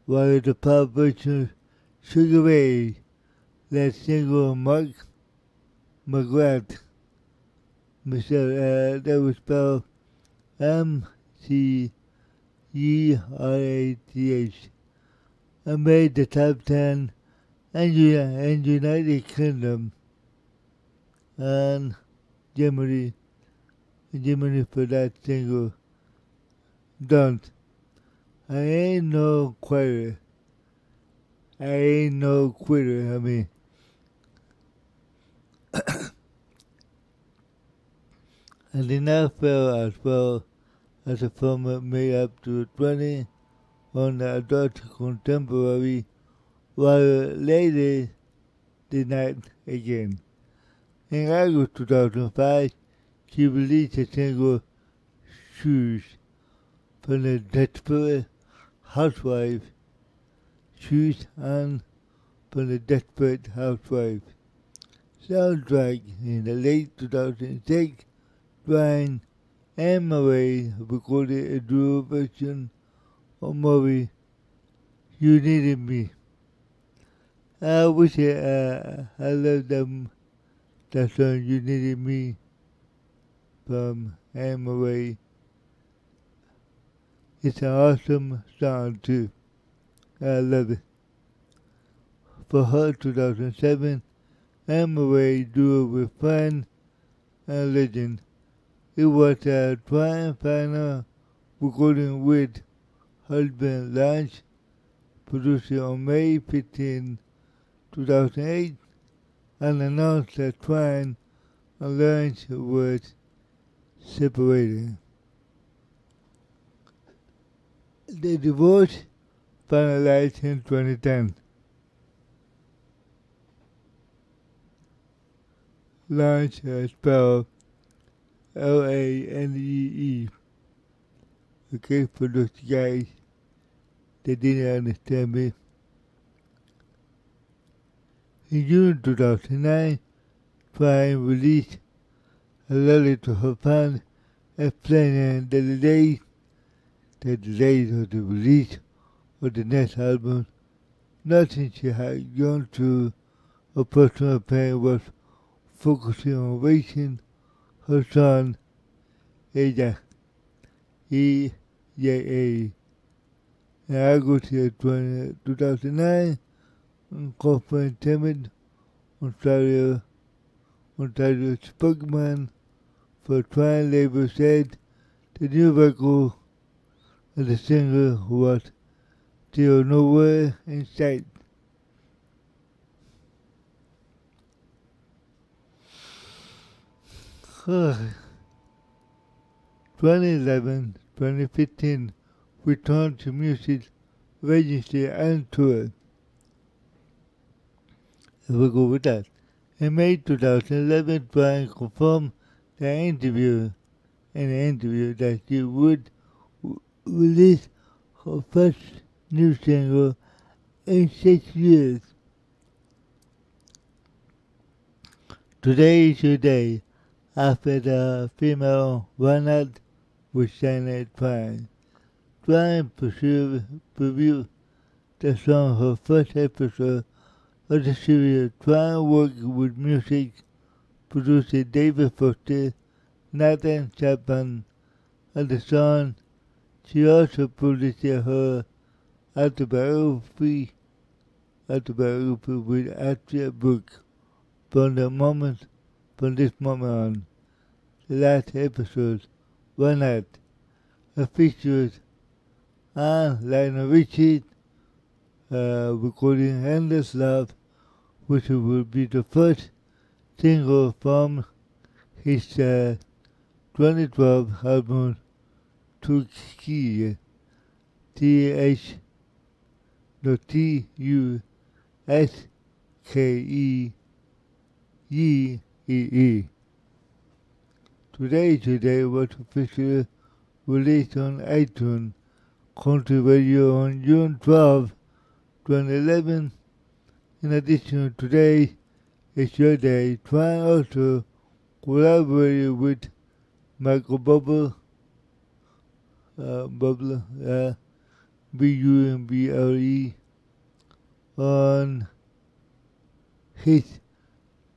while the pop version Sugar Ray, that single Mark McGrath, Michelle, that was spelled MCGRATH, and made the top 10 in United Kingdom and Germany for that single. Don't. I ain't no quitter. I mean, and did not feel as well as a format made up to 20 on the adult contemporary, while later did not again. In August 2005, she released a single, Shoes, from the Desperate Housewives. Shoes and from the Desperate Housewives soundtrack. In the late 2006, Brian and Murray recorded a duo version of Murray, You Needed Me. I wish I loved them, that song, You Needed Me, from Anne Murray. It's an awesome song too. I love it. For her 2007, Anne Murray duo with friend and legend It was a Twain final recording with husband Lance, produced on May 15, 2008, and announced that Twain and Lance was separated. The divorce finalized in 2010. Lance spelled Lanee. Okay, for those guys that didn't understand me. In June 2009, Twain released a letter to her fans explaining the delays of the release of the next album. Nothing she had gone through her personal pain was focusing on raising her son, Ella, EJA. In August 2009, in Kaufman Timid, Ontario spokesman for Twain label said the new record of the singer was still nowhere in sight. Huh. 2011, 2015, returned to music residency and tour. We'll go with that. In May 2011, Twain confirmed in an interview that she would release her first new single in 6 years. Today is your day, after the female run-out with Shania Twain. Twain previewed the song her first episode of the series. Twain worked with music producer David Foster, Nathan Chapman, and the song. She also produced her autobiography with actual book from this moment on. The last episode, One Night, features Lionel Richie recording Endless Love, which will be the first single from his 2012 album Tuske, Tuskee. Today was officially released on iTunes Country Radio on June 12, 2011. In addition, today is your day. Twain also collaborated with Michael Bublé, Buble, on his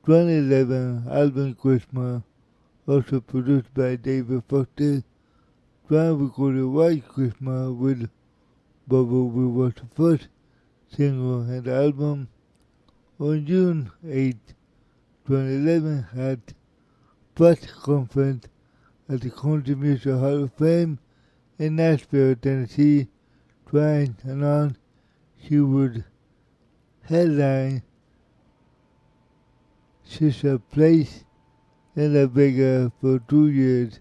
2011 album Christmas, also produced by David Foster. Twain recorded White Christmas with Buble, which was the first single in the album. On June 8, 2011, had press conference at the Country Music Hall of Fame in Nashville, Tennessee. Twain announced she would headline Sister Place in Las Vegas for 2 years.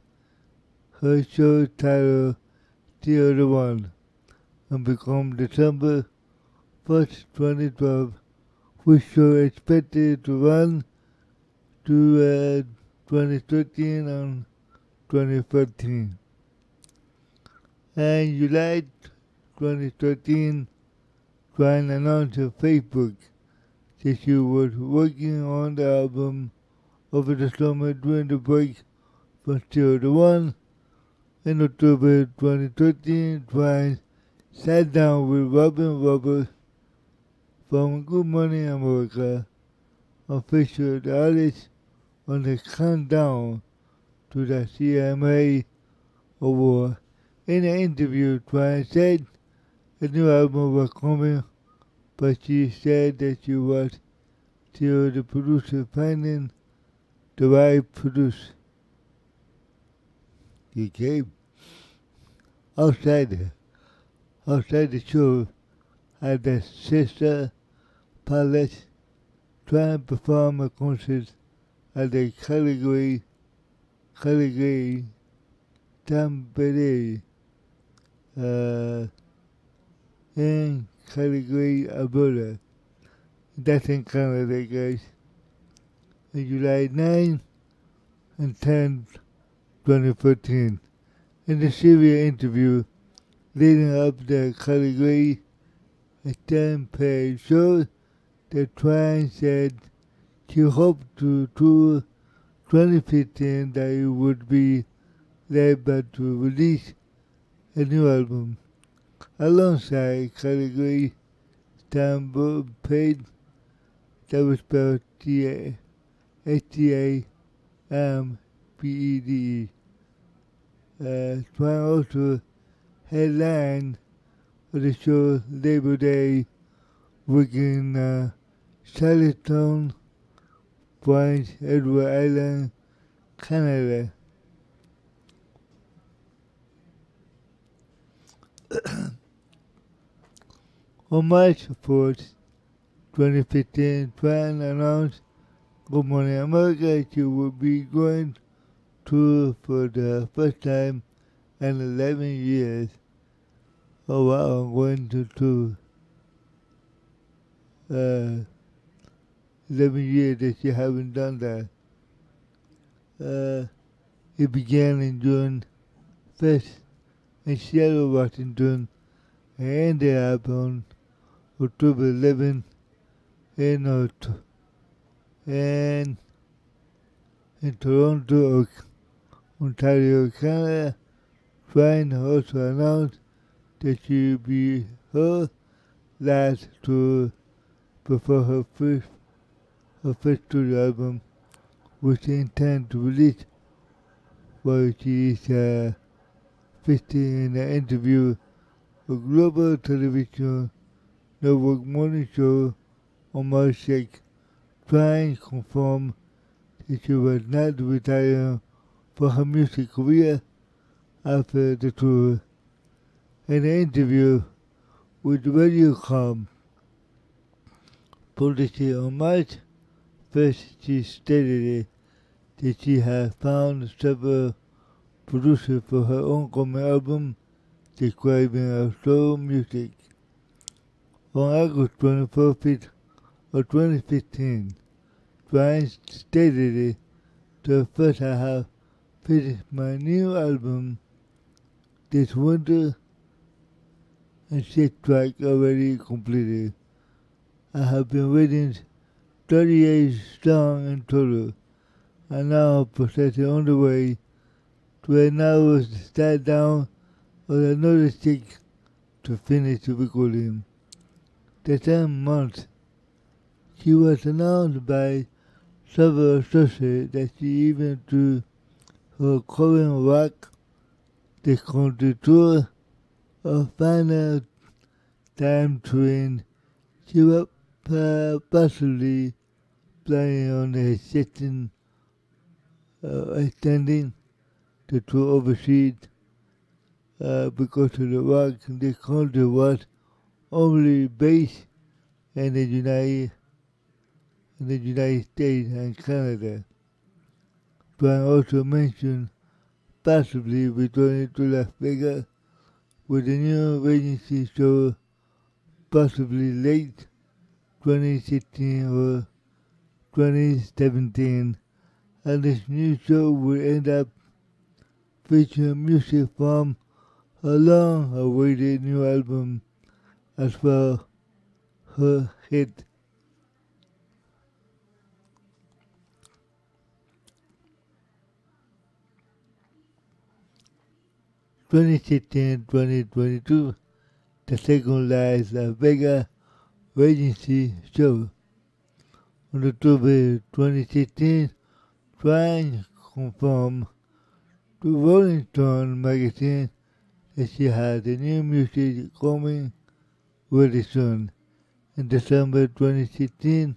Her show titled Still the One, and become December 1st, 2012, which show expected to run to 2013 and 2014. And July 2013, Twain announced on Facebook that she was working on the album over the summer during the break from Still the One. In October 2013, Twain sat down with Robin Roberts from Good Morning America and featured the artist on the countdown to the CMA Award. In an interview, Twain said a new album was coming, but she said that she was still the producer finding the right producer. Okay? Outside the show, had the sister Palette try and perform a concert at the Calgary Tampere in Calgary, Alberta. That's in Canada, guys. On July 9 and 10, 2014. In the serial interview leading up to the Calgary Tampere show, the Twain said she hoped to tour 2015 that it would be led by to release a new album alongside Calgary Tampere, that was spelled Tampede. Twain also headlined for the show Labor Day weekend in Charlottetown, Prince Edward Island, Canada. On March 4th, 2015, Twain announced Good Morning America she would be going to for the first time in 11 years. Oh wow, I'm going to tour. 11 years that she haven't done that. It began in June 1st in Seattle, Washington, and ended up on October 11th in Toronto, Ontario, Canada. Twain also announced that she would be her last tour before her first studio album, which she intends to release while she is featured in an interview with Global Television Network Morning Show on March 6. Twain confirmed that she was not retiring for her music career after the tour. In an interview with Radio.com, published on March 1st, she stated that she had found several producers for her oncoming album, describing her soul music. On August 24th of 2015, Twain stated that first I have finished my new album this winter and 6 tracks already completed. I have been writing 38 songs in total, and now a process is on the way to allow us to start down on another 6 to finish the recording. The same month, she was announced by several sources that she even to her current rock the country tour of final time train. She was possibly planning on extending the tour overseas because of the rock the country was only based in the United States and Canada. Twain also mentioned possibly returning to Las Vegas with a new agency show, possibly late 2016 or 2017, and this new show will end up featuring music from her long-awaited new album as well her hit. (2016-2022), the second Las Vegas Regency show. On October 2016, Twain confirmed to Rolling Stone magazine that she had a new music coming very soon. In December 2016,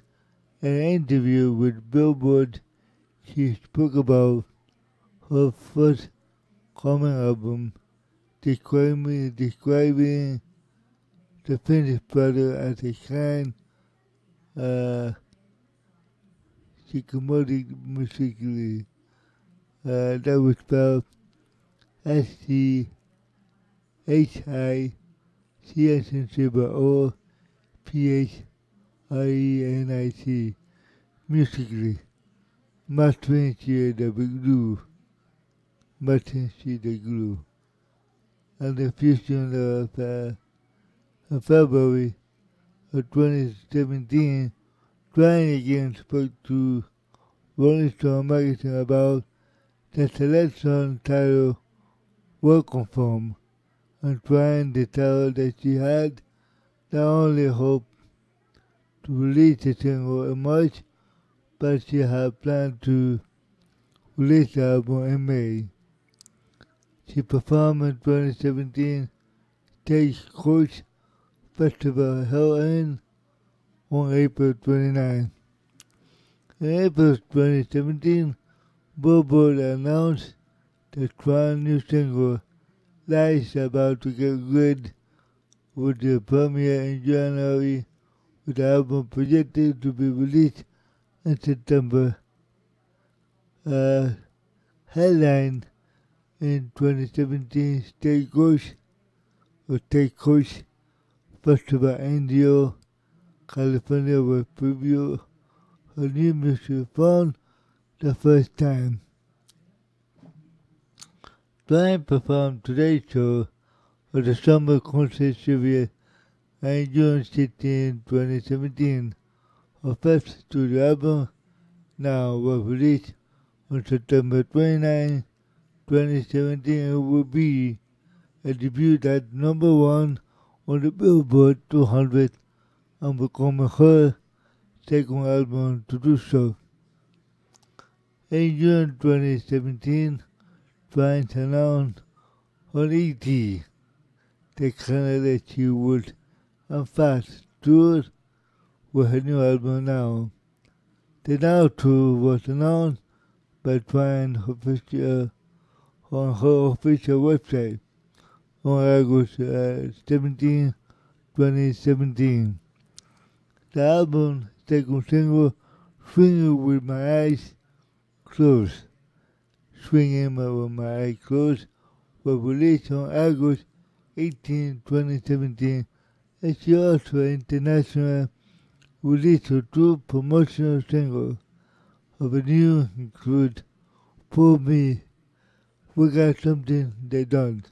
in an interview with Billboard, she spoke about her first coming album describing the Finnish brother as a kind, psychomotic musically. That was spelled SCHICSOPHRENIC musically. Mastering the glue. And the fusion of February of 2017, Twain again spoke to Rolling Stone magazine about the selection title Welcome From, and Twain detailed that she had not only hoped to release the single in March, but she had planned to release the album in May. She performed in 2017 Stagecoach Festival held on April 29. In April 2017, Billboard announced that Twain's new single, Lies, about to get good, with the premiere in January, with the album projected to be released in September. Headline in 2017 Stagecoach Festival in Rio, California, will preview her new music for the first time. Twain performed Today's Show at the Summer Concert Series in June 16, 2017. Her first studio album, Now, was released on September 29, 2017, and will be a debut at number 1 on the Billboard 200 and becoming her second album to do so. In June 2017, Twain announced on ET the Canada she would and fast tour with her new album Now. The Now tour was announced by Twain on her official website on August 17, 2017. The album's second single, Swinging with My Eyes Closed, was released on August 18, 2017, and she also internationally released her two promotional singles of a new include For Me, We Got Something They Don't.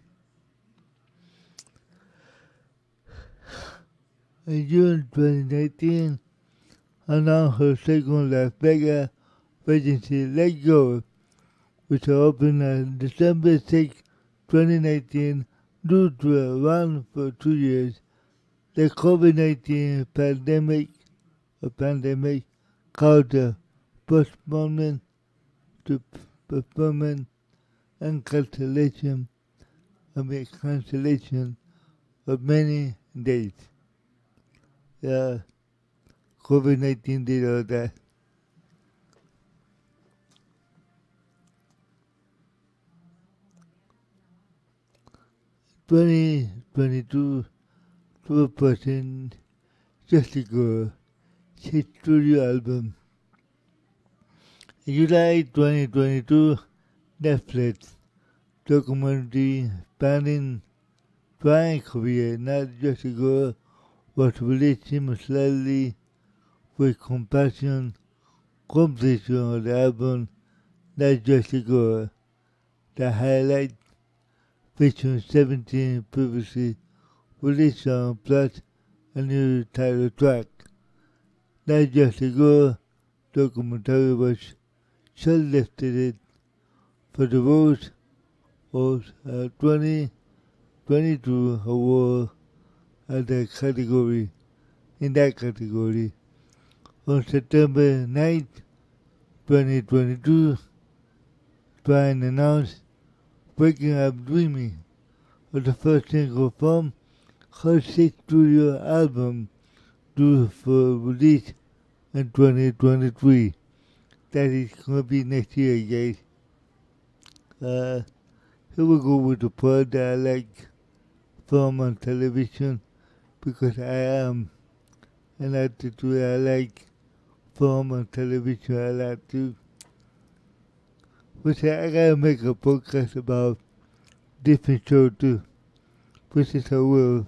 In June 2019, announced her second Las Vegas residency, Let Go, which opened on December 6, 2019, due to a run for 2 years. The COVID-19 pandemic caused a postponement to performance and cancellation of many dates. COVID-19 did all that. 2022 2% Just a Girl, his studio album. In July 2022, Netflix documentary spanning Twain's career, Not Just a Girl, was released simultaneously with completion of the album Not Just a Girl. The highlight featuring 17 previously released songs plus a new title track. Not Just a Girl documentary was shortlisted for the Rose of 2022 award in that category. On September 9, 2022, Twain announced Waking Up Dreaming was the first single from her sixth studio album due for release in 2023. That is going to be next year, guys. Here we go with the part that I like from on television because I am an attitude I like from on television. I like to. Which I gotta make a podcast about different shows too. Which is I will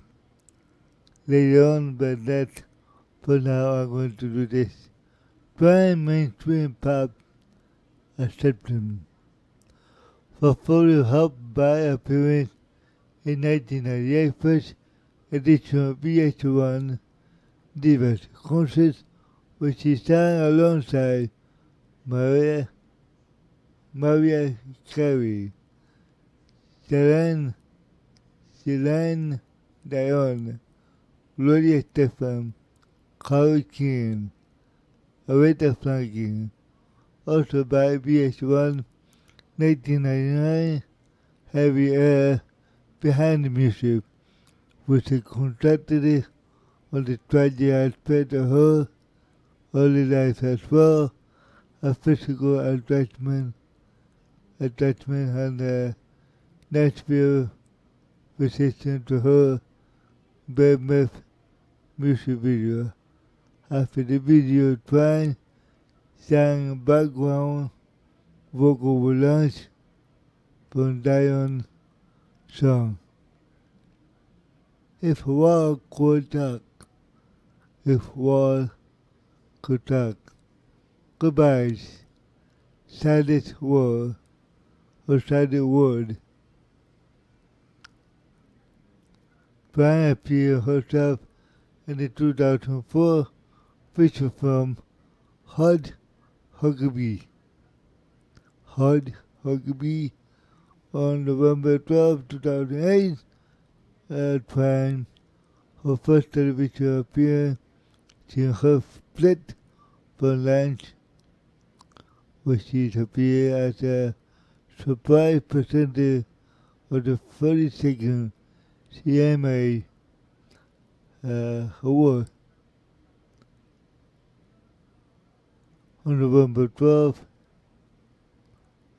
later on, but that for now I'm going to do this. Prime mainstream pop acceptance. For photo help by appearance in 1998 first edition of VH1 Divas concert, which she sang alongside Maria Carey, Celine Dion, Gloria Estefan, Carol King, Aretha Franklin. Also by VH1 1999 Heavy Air Behind the Music, which is contracted on the tragic aspect of her early life as well, a physical attachment and a Nashville resistance to her Bad Myth music video. After the video, Twain sang background vocal volants from Dion's song. If war could talk, goodbyes, saddest word, or saddest word. Brian appeared herself in the 2004 feature film Hud Huckabee on November 12, 2008 at Prime. Her first television appearance in her split from lunch, where she appeared as a surprise presenter of the 32nd CMA Award on November 12th,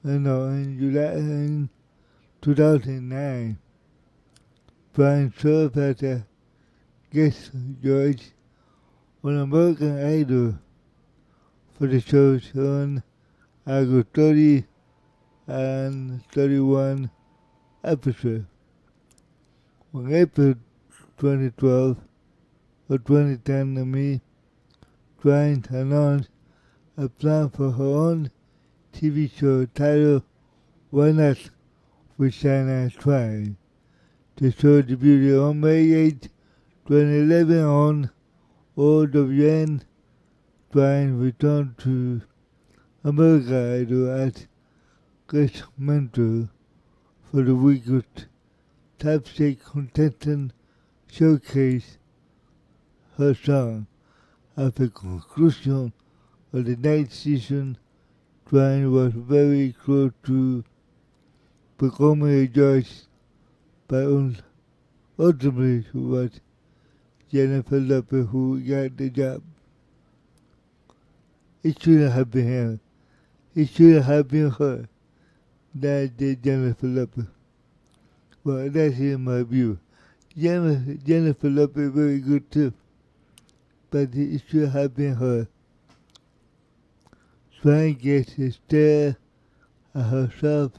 in July 2009. Brian served as a guest judge on American Idol for the shows on August 30 and 31 episodes. On April 2012 or 2010, Brian announced a plan for her own TV show titled Why Not with Shania Twain. The show debuted on May 8, 2011 on OWN. Twain returned to American Idol as guest mentor for the week's top-six contestant showcase her song. After conclusion of the ninth season, Twain was very close to becoming a judge, but ultimately it was Jennifer Lopez who got the job. It shouldn't have been him. It should have been her that did Jennifer Lopez. Well, that's in my view. Jennifer Lopez is very good too, but it should have been her. Twain gets to stare at herself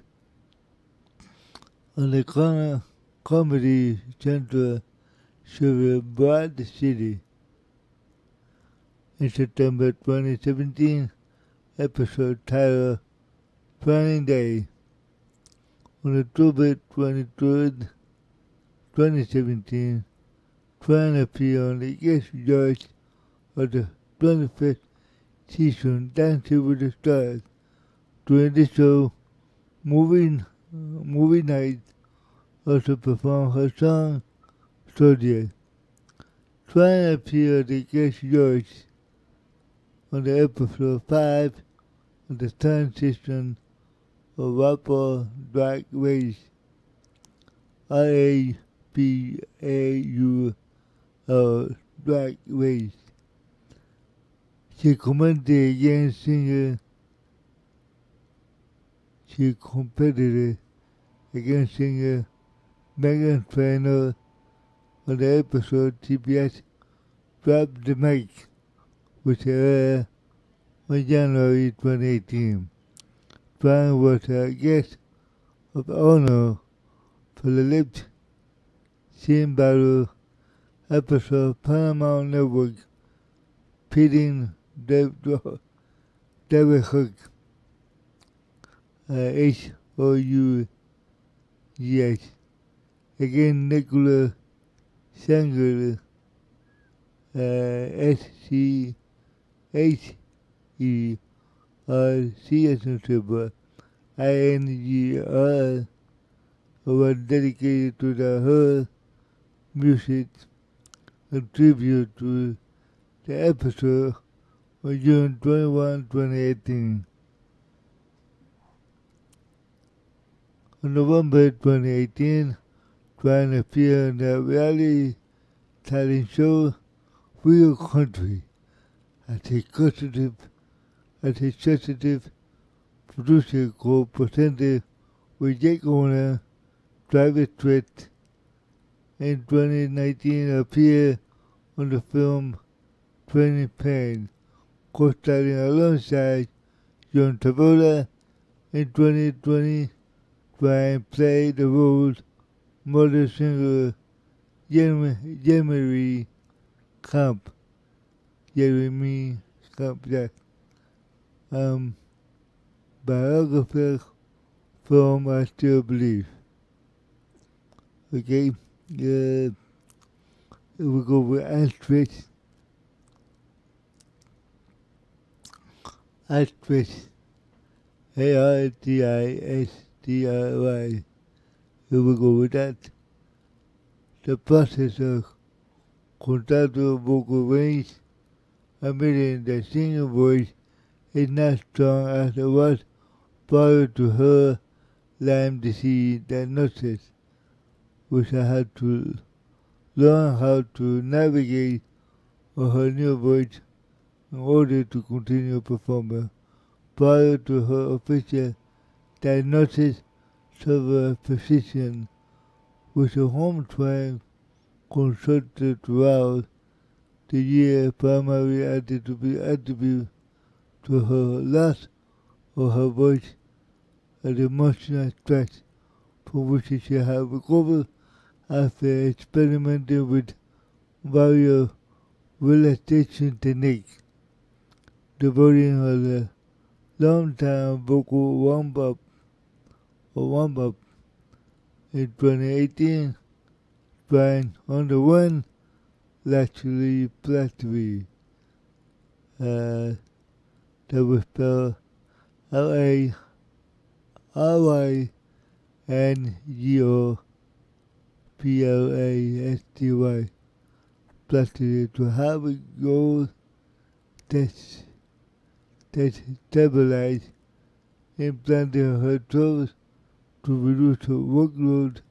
on the Comedy Central show Broad City. In September 2017, episode titled Training Day. On October 23rd, 2017, Twain appeared on the guest judge of the 25th season Dancing with the Stars. During the show, Movie Night also performed her song Soldier. Twain appeared as the guest judge on the episode 5 of the third season of RuPaul's Drag Race, RAPAU Drag Race. She commented against singer. She competed against singer Megan Trainor on the episode TBS dropped the mic, which aired on January 2018. Twain was a guest of honor for the Lips Scene Battle episode of Paramount Network, pitting David Hook, Hougs, against Nicola Sanger, Scherzer, INGR, was dedicated to her music, a tribute to the episode on June 21, 2018. On November 2018, Twain appeared on the reality talent show Real Country as a sensitive producer co-presented with Jake Owner, Travis Tritt. In 2019, appeared on the film Training Pain, co-starring alongside John Travolta. In 2020, Twain played the role mother singer Jeremy Camp, biographer from I Still Believe. Okay, we go with actress, ARTISTRY. Here we go with that. The process of contralto vocal range, admitting the singing voice is not strong as it was prior to her Lyme disease diagnosis, which I had to learn how to navigate on her new voice in order to continue performing. Prior to her official diagnosis, several physicians with a home Twain consulted throughout the year primarily attributed to her loss of her voice and emotional stress from which she had recovered after experimenting with various relaxation techniques, devoting her long-time vocal warm-up in 2018. Twain underwent laterally that was spelled LARYNGOPLASTY, plasticity to have a goal that stabilize implanting her toes to reduce her workload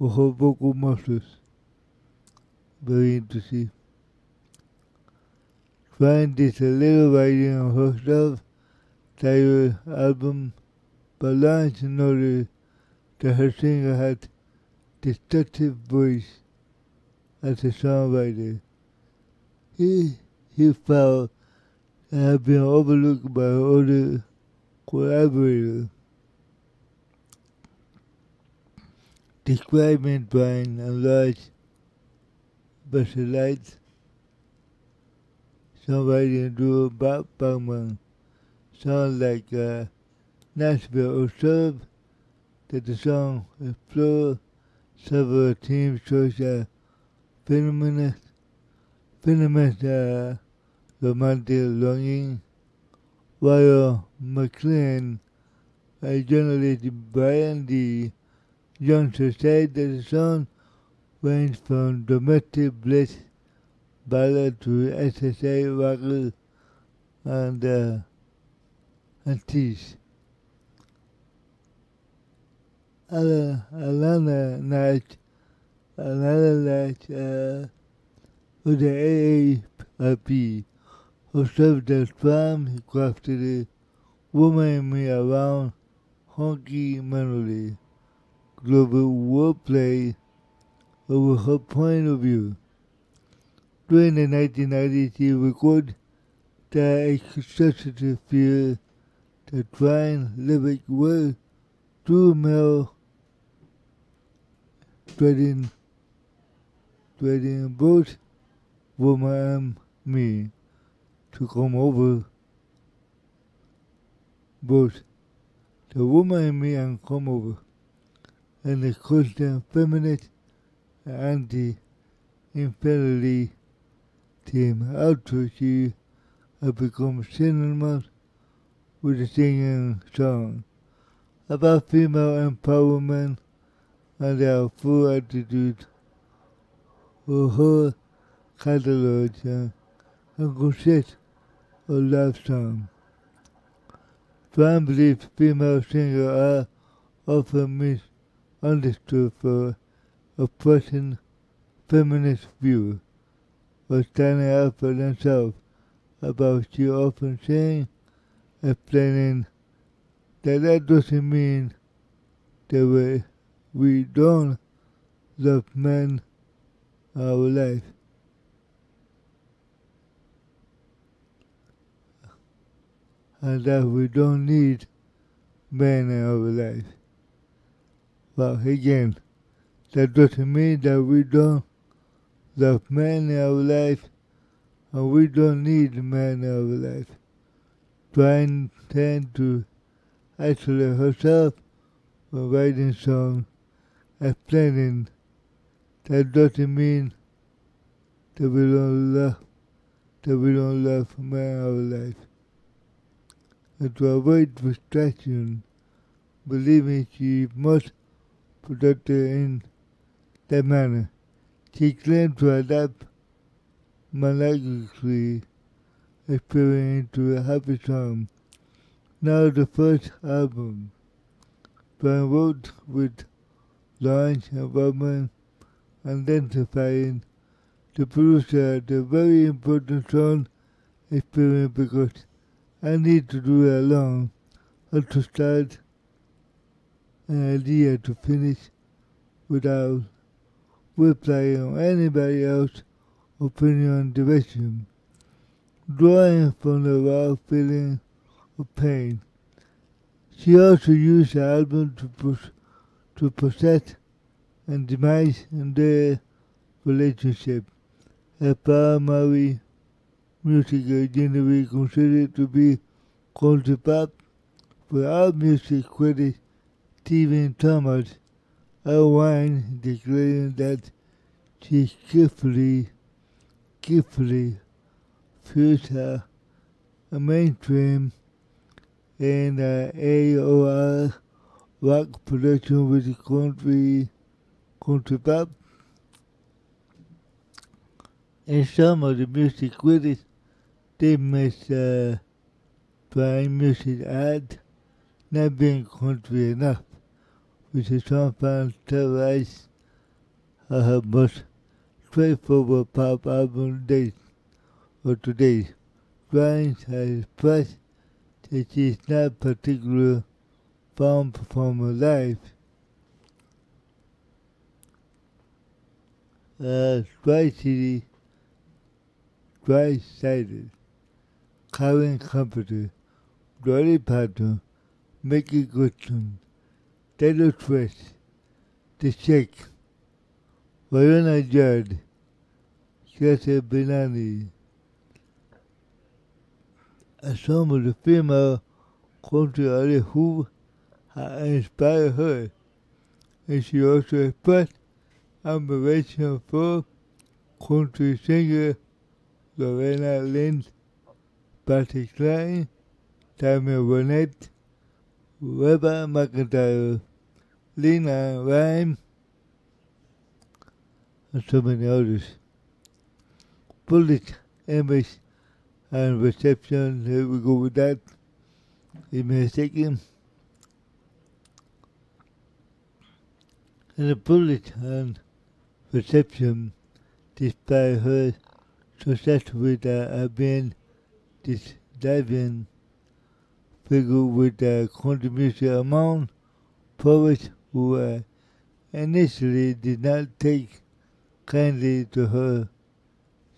of her vocal muscles. Very interesting. Twain did a little writing on her self-titled album, but Lawrence noted that her singer had distinctive voice as a songwriter. He felt that had been overlooked by other collaborators. Describing Twain and Lawrence specialized songwriting duo Bob Bauman, songs like Nashville observed that the song explored several themes such as feminist romantic longing, while McLean, a journalist Brian D. Johnson, said that the song ranged from domestic bliss ballad to SSA rocker and tease. Alana Nash with the AARP observed that Twain crafted a woman in me around honky melody, global wordplay over her point of view. During the 1990s, she recorded the excessive fear that Twain lyrics were too male, threatening both woman and me to come over, both the woman and me and come over, and the constant feminist and anti-infidelity theme after she had become synonymous with the singing song about female empowerment and their full attitude for her catalog and consists of love songs. Twain believes female singers are often misunderstood for oppressing feminist views or standing up for themselves, about she often saying, explaining that doesn't mean that we don't love men in our life. And that we don't need men in our life. But again, that doesn't mean that we don't love men in our life and we don't need men in our life. Trying to isolate herself when writing songs, explaining that doesn't mean that we don't love men in our life. And to avoid distraction, believing she must protect her in that manner, she claimed to adapt melodically experience into a happy song. Now the first album, Twain wrote with Lawrence and Robin, identifying the producer the very important song experience because I need to do it alone, or to start an idea to finish without relying on anybody else's opinion and direction. Drawing from the raw feeling of pain. She also used the album to process and demise in their relationship. A primary musical genre considered to be country pop, for our music critic Stephen Thomas outlined, declaring that she carefully fused a mainstream and AOR rock production with country pop. And some of the music critics, they missed Twain music ad not being country enough, which is sometimes terrorized her most straightforward pop album days or today. Twain has expressed that she is not particularly fond performer live. Twice-sided current company, Dolly Parton, Mickey Goodson, Taylor Swift, The Shake, Verona Judd, Chelsea Benani, and some of the female country artists who have inspired her, and she also expressed admiration for country singer Lorena Lynn, Patsy Cline, Tammy Wynette, Reba McEntire, Lena Rhyme, and so many others. Public image and reception, here we go with that. Give me a second. And the public and reception, despite her success with being this diving figure with a contribution among poets who initially did not take kindly to her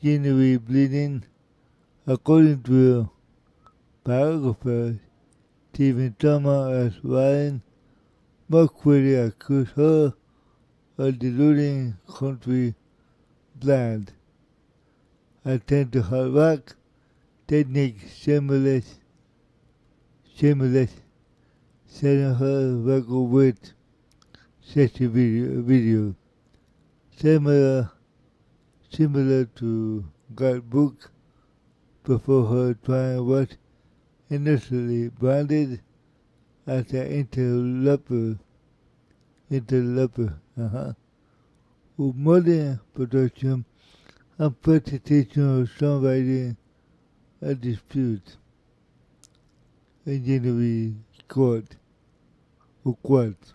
genuine bleeding. According to a biographer, Stephen Thomas as Ryan Mercury accused her of deluding country blind. Attend to her rock technique shameless, selling her record with sexy video. Similar to God book before her Twain was initially branded as an interloper, with modern production and presentation of songwriting a dispute. Engineering court or quote.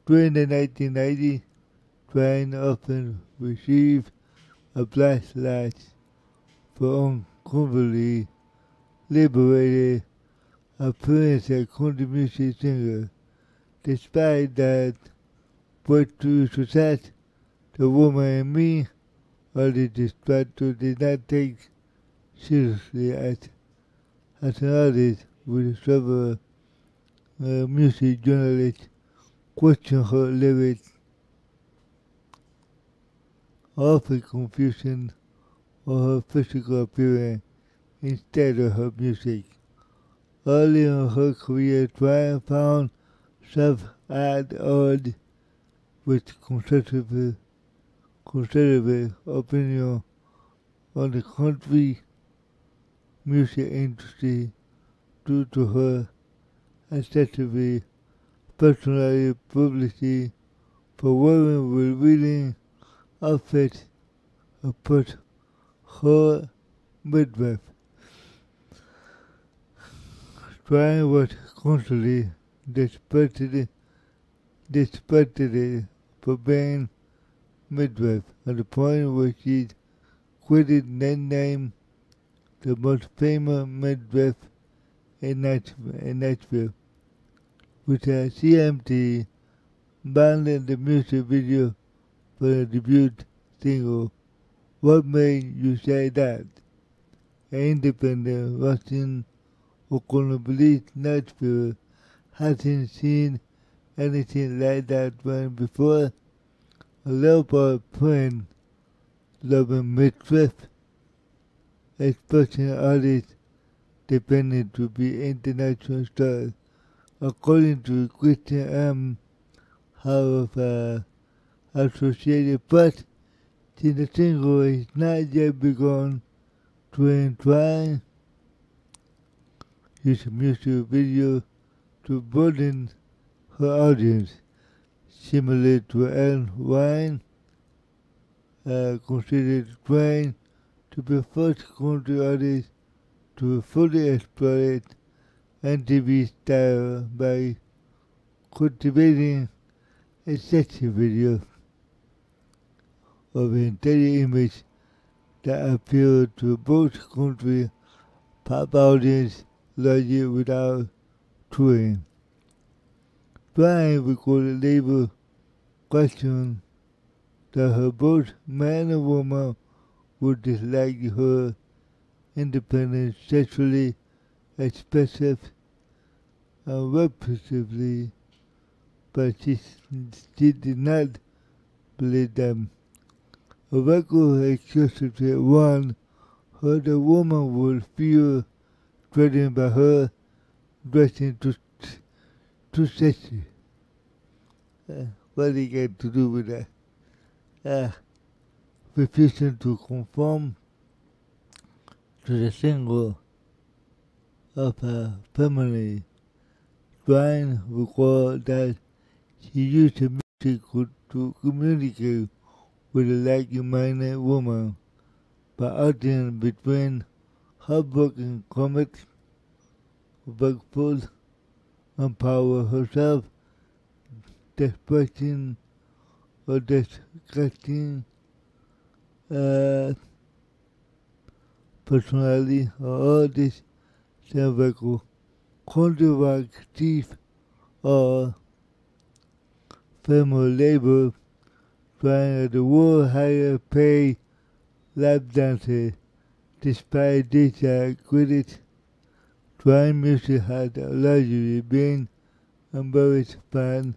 During the 1990s, Twain often received a backlash for uncovertly liberated appearance as country music singer. Despite that breakthrough success, The Woman in Me, early distractor, did not take seriously as an artist, with several music journalists question her lyrics, often confusing or her physical appearance instead of her music. Early in her career, Twain found herself at odds with conservative opinion on the country music industry due to her excessively personal publicity for wearing revealing outfits put her midwife. Twain was constantly disparaged for being midwife, at the point where she quitted nickname the most famous midwife in Nashville, with a CMT banned the music video for the debut single, What Made You Say That? An independent Russian Oklahoma police Nashville hasn't seen anything like that one before. A leopard print loving midwife, expressing artists depending to be international stars. According to Christian M. However, Associated Press, since the single is not yet begun to try use music video to broaden her audience, similar to Anne Ryan, considered Twain to be the first country artist to fully exploit MTV style by cultivating a sexy video of an entire image that appealed to both country pop audience largely without touring. Twain recorded label questioned that her both man and woman would dislike her independent, sexually expressive, and repulsively, but she did not believe them. A record exclusively warned her the woman would feel threatened by her dressing too sexy. What do you got to do with that? Refusing to conform to the single of her family. Twain recalled that she used the music to communicate with a like-minded woman by alternating between heartbroken comics, workful, and power herself, dispersing or disgusting personality or all this self-record, country rock thief or female labor trying at the world higher pay lap dancer. Despite this credit, Twain music had largely been embarrassed fan.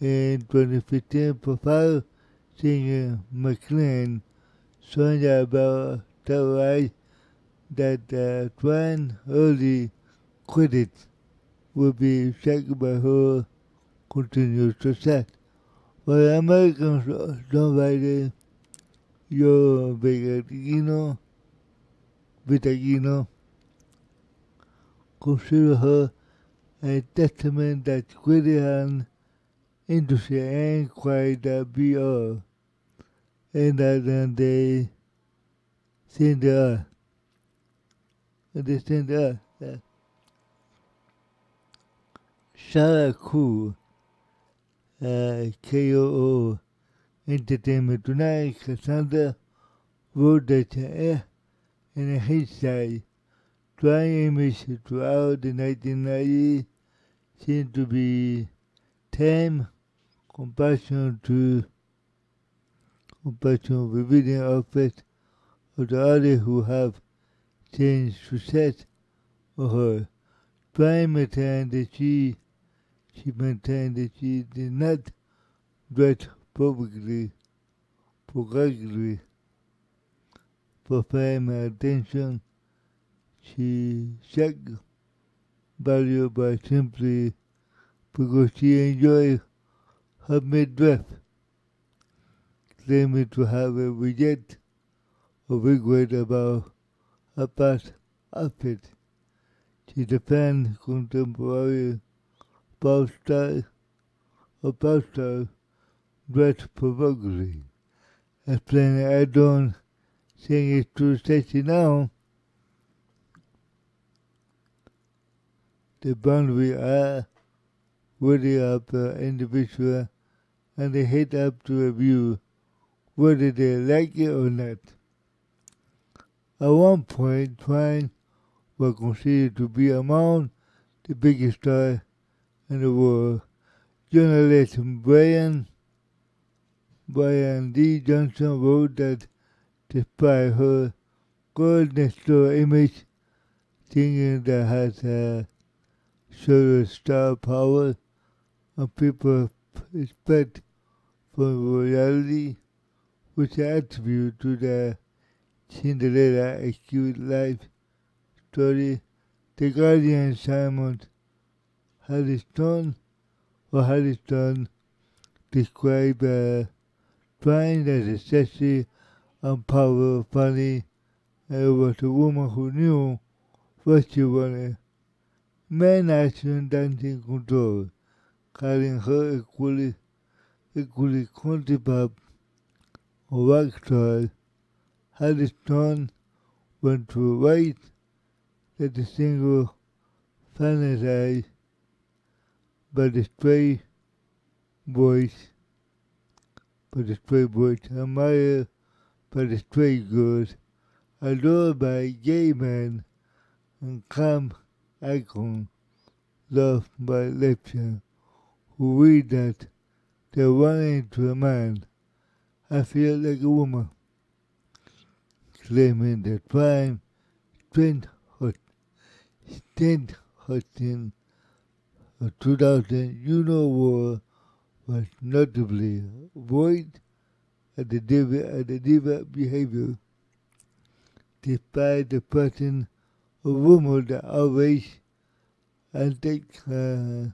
In 2015, profile singer McLean Shania about theorized that Twain early credits would be shaped by her continued success. For American songwriter Yo Vitagino consider her a testament that Christian industry ain't quite that be all, and that they send us. They send us. Sarah Cool, KOO Entertainment Tonight, Cassandra wrote that in a hindsight, trying image throughout the 1990s seemed to be tame compassion revealing aspects of the others who have changed success for her. Trying maintained that she maintained that she did not dress publicly for fame and attention. She sought value by simply because she enjoyed her midriff, claiming to have a regret or regret about her past outfit. She defends contemporary pop style dressed provocatively, explaining I don't think it's too sexy now. The boundaries are really up individual and they head up to a view whether they like it or not. At one point, Twain was considered to be among the biggest stars in the world. Journalist Brian D. Johnson wrote that despite her girl next door image, singing that has sort of star power and people expect from reality, which I attribute to the Cinderella acute life story. The Guardian Simon Harrison described Twain as a sexy and powerful, funny, and was a woman who knew what she wanted. Men action dancing control, calling her equally country pop or rock star. Harrison went to write that the single fantasized by the stray boys, admired by the stray girls, adored by gay men, and calm icon loved by lesbians who read that they're running into a man. I feel like a woman, claiming that Twain stand hosting a 2000 Juno War was notably void at the diva behavior, despite the person of rumors that outrage and take on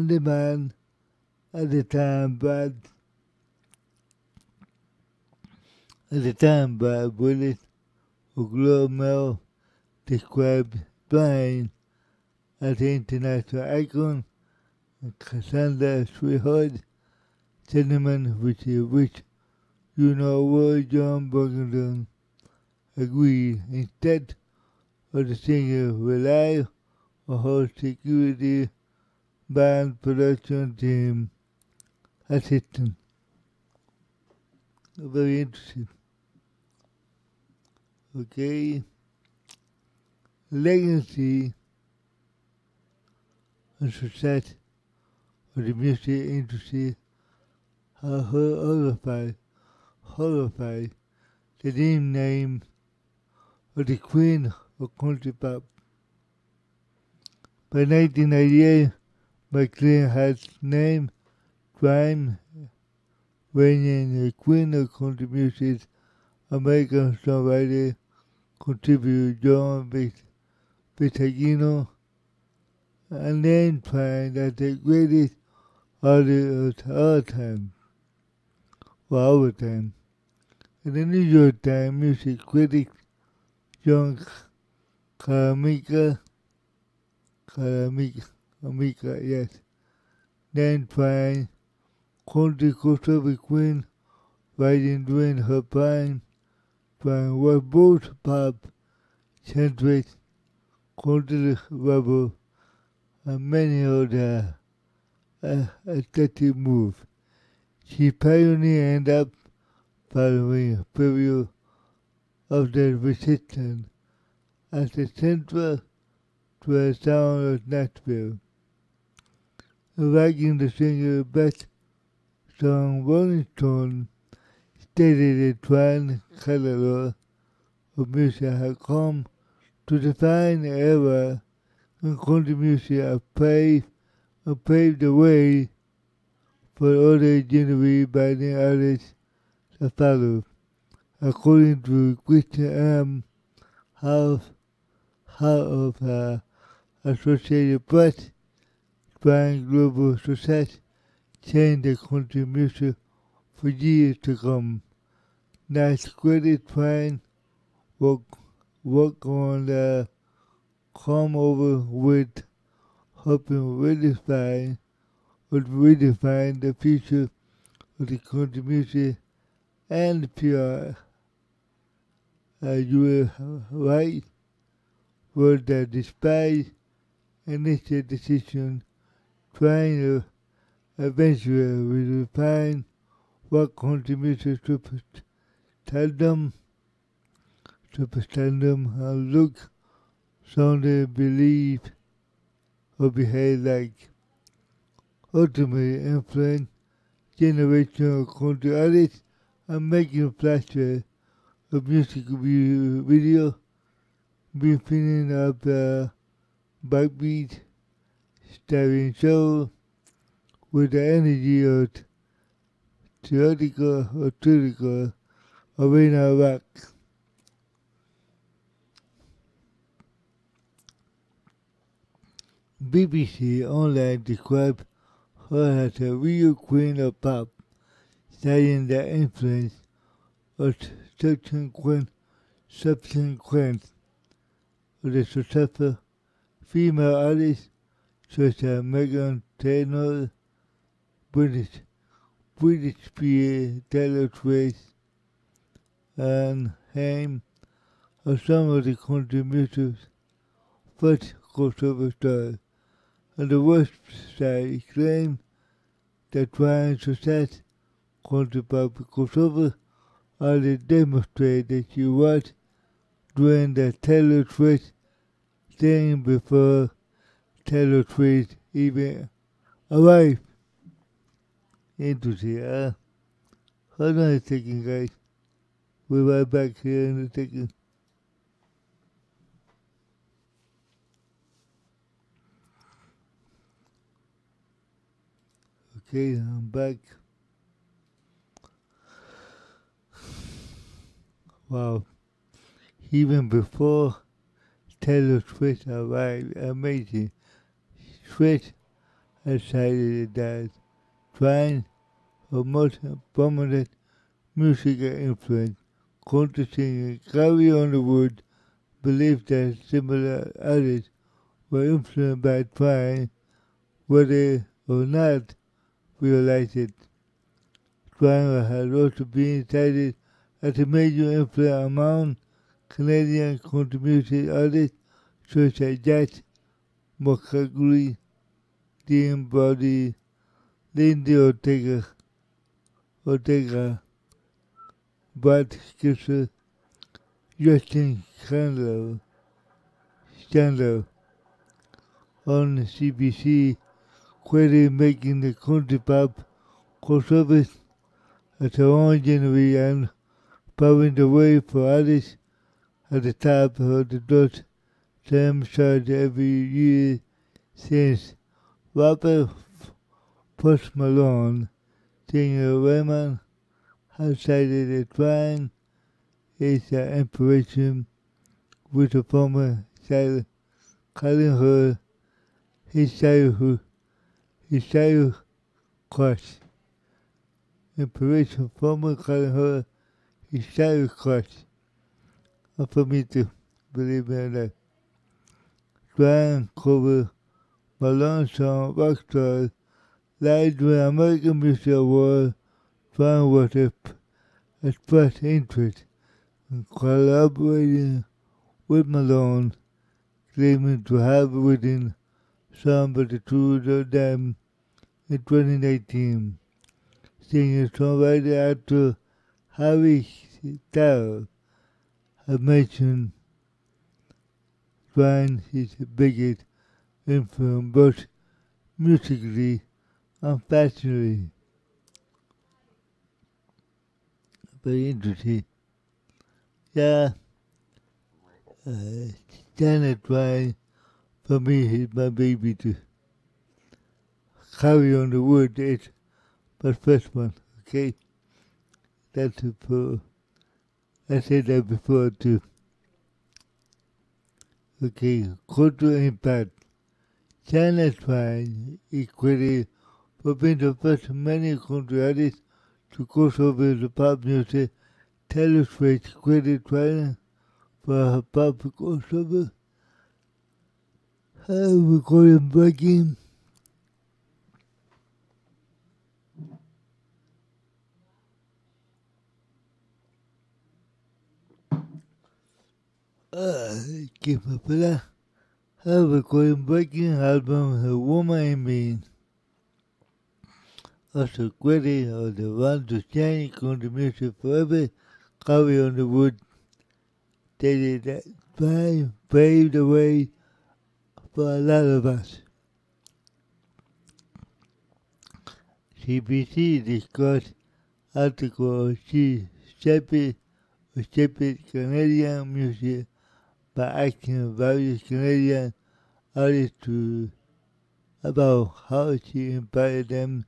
demand at the time, Brad Willis, a global male, described Twain as an international icon and Cassandra sweetheart, sentiment which John Burlington agreed. Instead of the singer relied on her security band production team assistant. Very interesting. Okay. Legacy and success of the music industry are horrified the name of the queen of country pop. By 1998, McLean had named Twain reigning the queen of country music, American songwriter, contributor John Vitagino, and named Twain as the greatest artist of all time, for our time. And the New York Times music critic John Caramica, yes, named Twain country crossover queen, writing during her prime. Twain was both pop-centric, country rebel, and many other aesthetic moves. She pioneered and up following a period of the resistance as the central to a sound of Nashville. Ranking the singer best song, Rolling Stone stated that Twain's catalog of music had come to define the era in country music and paved the way for other genre-binding artists to follow. According to Christian M. House of Associated Press, Twain's global success changed the country music for years to come. Nash credited Twain work on the come over with helping redefine the future of the country music and PR. You were right, was that despite initial decision, Twain eventually redefine what country music superstardom and look, sounded, believe, or behave like. Ultimately influence generation of country artists and making flashes of music video, be feeling of backbeat, starring show with the energy of theatrical arena rock. BBC Online described her as a real queen of pop, citing the influence of subsequent of the successful female artists such as Megan Trainor, British Spears, Taylor Swift, and Haim are some of the country music's first crossover stars. And the website claimed that Twain's success country pop crossover only demonstrated that she was doing the Taylor Swift thing before Taylor Swift even arrived. Interesting, huh? Hold on a second, guys. We'll be right back here in a second. Okay, I'm back. Wow. Even before Taylor Swift arrived, amazing. Swift had cited that Twain, her most prominent musical influence, country singer Carrie Underwood, believed that similar artists were influenced by Twain, whether or not realized it. Twain had also been cited as a major influence among Canadian country music artists such as Jack McCreary, Dean Brody, Lindy Ortega, Bart Kisser, Justin Chandler on CBC quitted making the country pop crossover at her own January and paving the way for artists at the top of the dot same chart every year since rapper Post Malone, singer Raymond, has cited a Twain is an inspiration with a former child, calling her his child crush. Inspiration former calling her his child crush. And for me to believe me or not. Twain covered Malone's song Rockstar live during American Music Awards. Twain was expressed interest in collaborating with Malone, claiming to have written some of the two of them in 2019. Singer-songwriter actor Harry Styles has mentioned Twain his biggest influence both musically and fashionably. Very interesting. Yeah, Shania Twain, for me, is my baby to carry on the wood. It's my first one, okay? That's for, I said that before too. Okay, cultural impact. Shania Twain is credited for being the first of many country artists to cross over the pop music. Taylor Swift credited Twain for her pop crossover. Her recording breaking. Keep up with that. Her recording breaking album, Her Woman in Me. Also credited on the one to shine country music forever. Carry on the wood. Stated that Twain paved the way for a lot of us. CBC discussed article she shaped Canadian music by asking various Canadian artists about how she inspired them,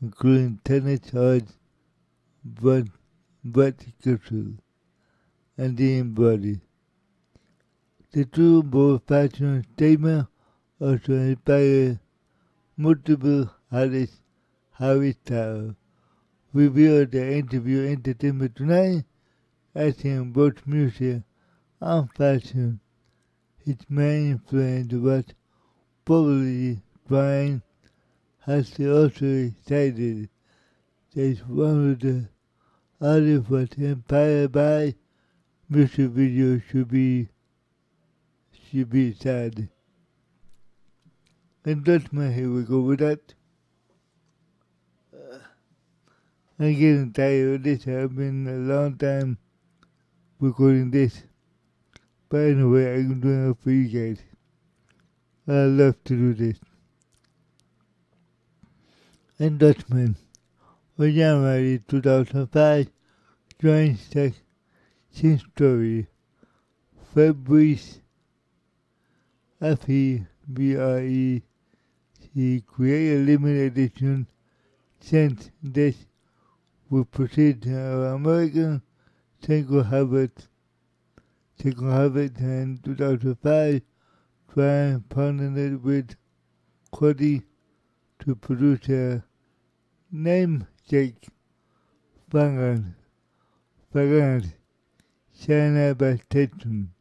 including tennis odds, vertical, and the embodied. The two bold fashion statements also inspired multiple artists. Harry Styles revealed the interview Entertainment Tonight, asking both music and fashion. His main influence was probably Twain, as he also cited that one of the artists was inspired by music videos should be sad. Endorsement, here we go with that. I'm getting tired of this. I've been a long time recording this. But anyway, I'm doing it for you guys. I love to do this. Endorsement. On January 2005, joined Six Story. Fabrice FEBRE. He created a limited edition since this will proceed to American Single Harvest in 2005. Twain partnered with Cody to produce a namesake fragrance, Shania by Tatum.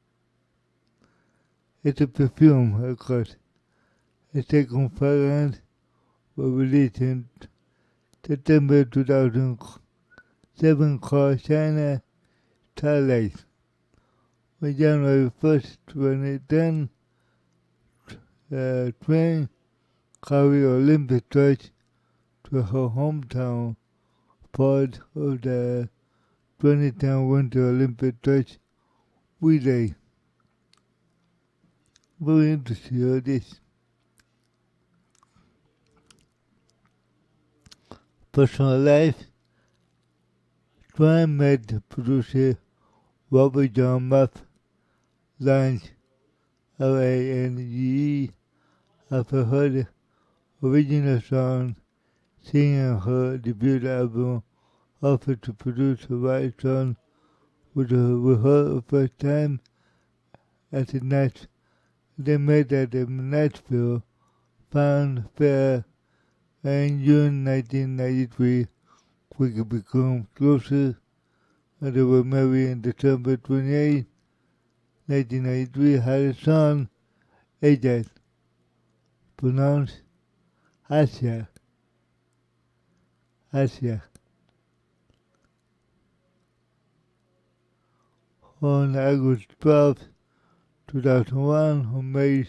It's a perfume, of course. A second fragrance was released in September 2007 called Shania Starlight. On January 1st, 2010, Twain carried Olympic torch to her hometown, part of the 2010 Winter Olympic torch relay. Very interesting, all this. personal life, Twain met producer Robert John Muff launched LANGE after her original song singing her debut album offered to produce a white song with her first time at the Nashville. They met at the Nashville Fan Fair in June 1993. We became closer and they were married on December 28, 1993. Had a son, Ajax, pronounced Asia. On August 12, 2001, on May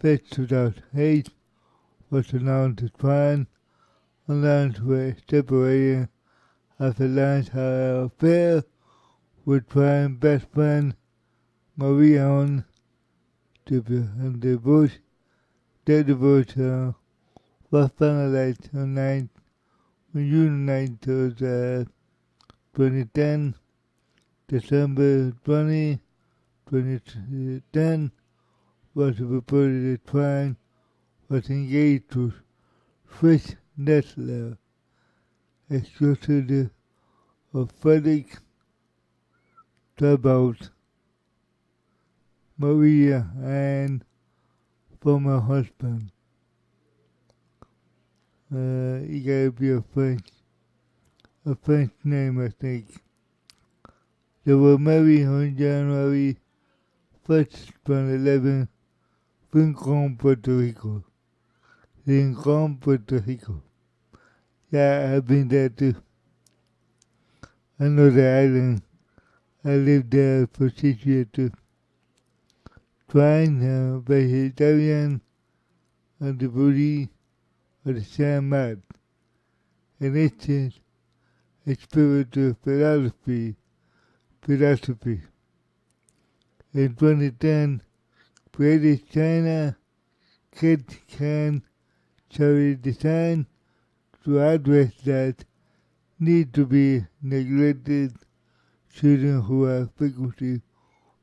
5, 2008, was announced that Twain and Lance were separating after Lance had an affair with Twain's best friend, Maria on and their divorce was finalized on June 9, 2010. December 20, 2010 was reported that Twain was engaged to Trish Nessler, exclusive of Frederick Tabaut, Maria, and former husband. He gotta be a French name, I think. They were married on January 1st, 2011, Rincon, Puerto Rico. Yeah, I've been there too. I know the island. I lived there for 6 years too. Twain, vegetarian, and the booty of the same mat. And it's a spiritual philosophy. In 2010, created China Kid Can Cherry Design to address that need to be neglected children who are frequently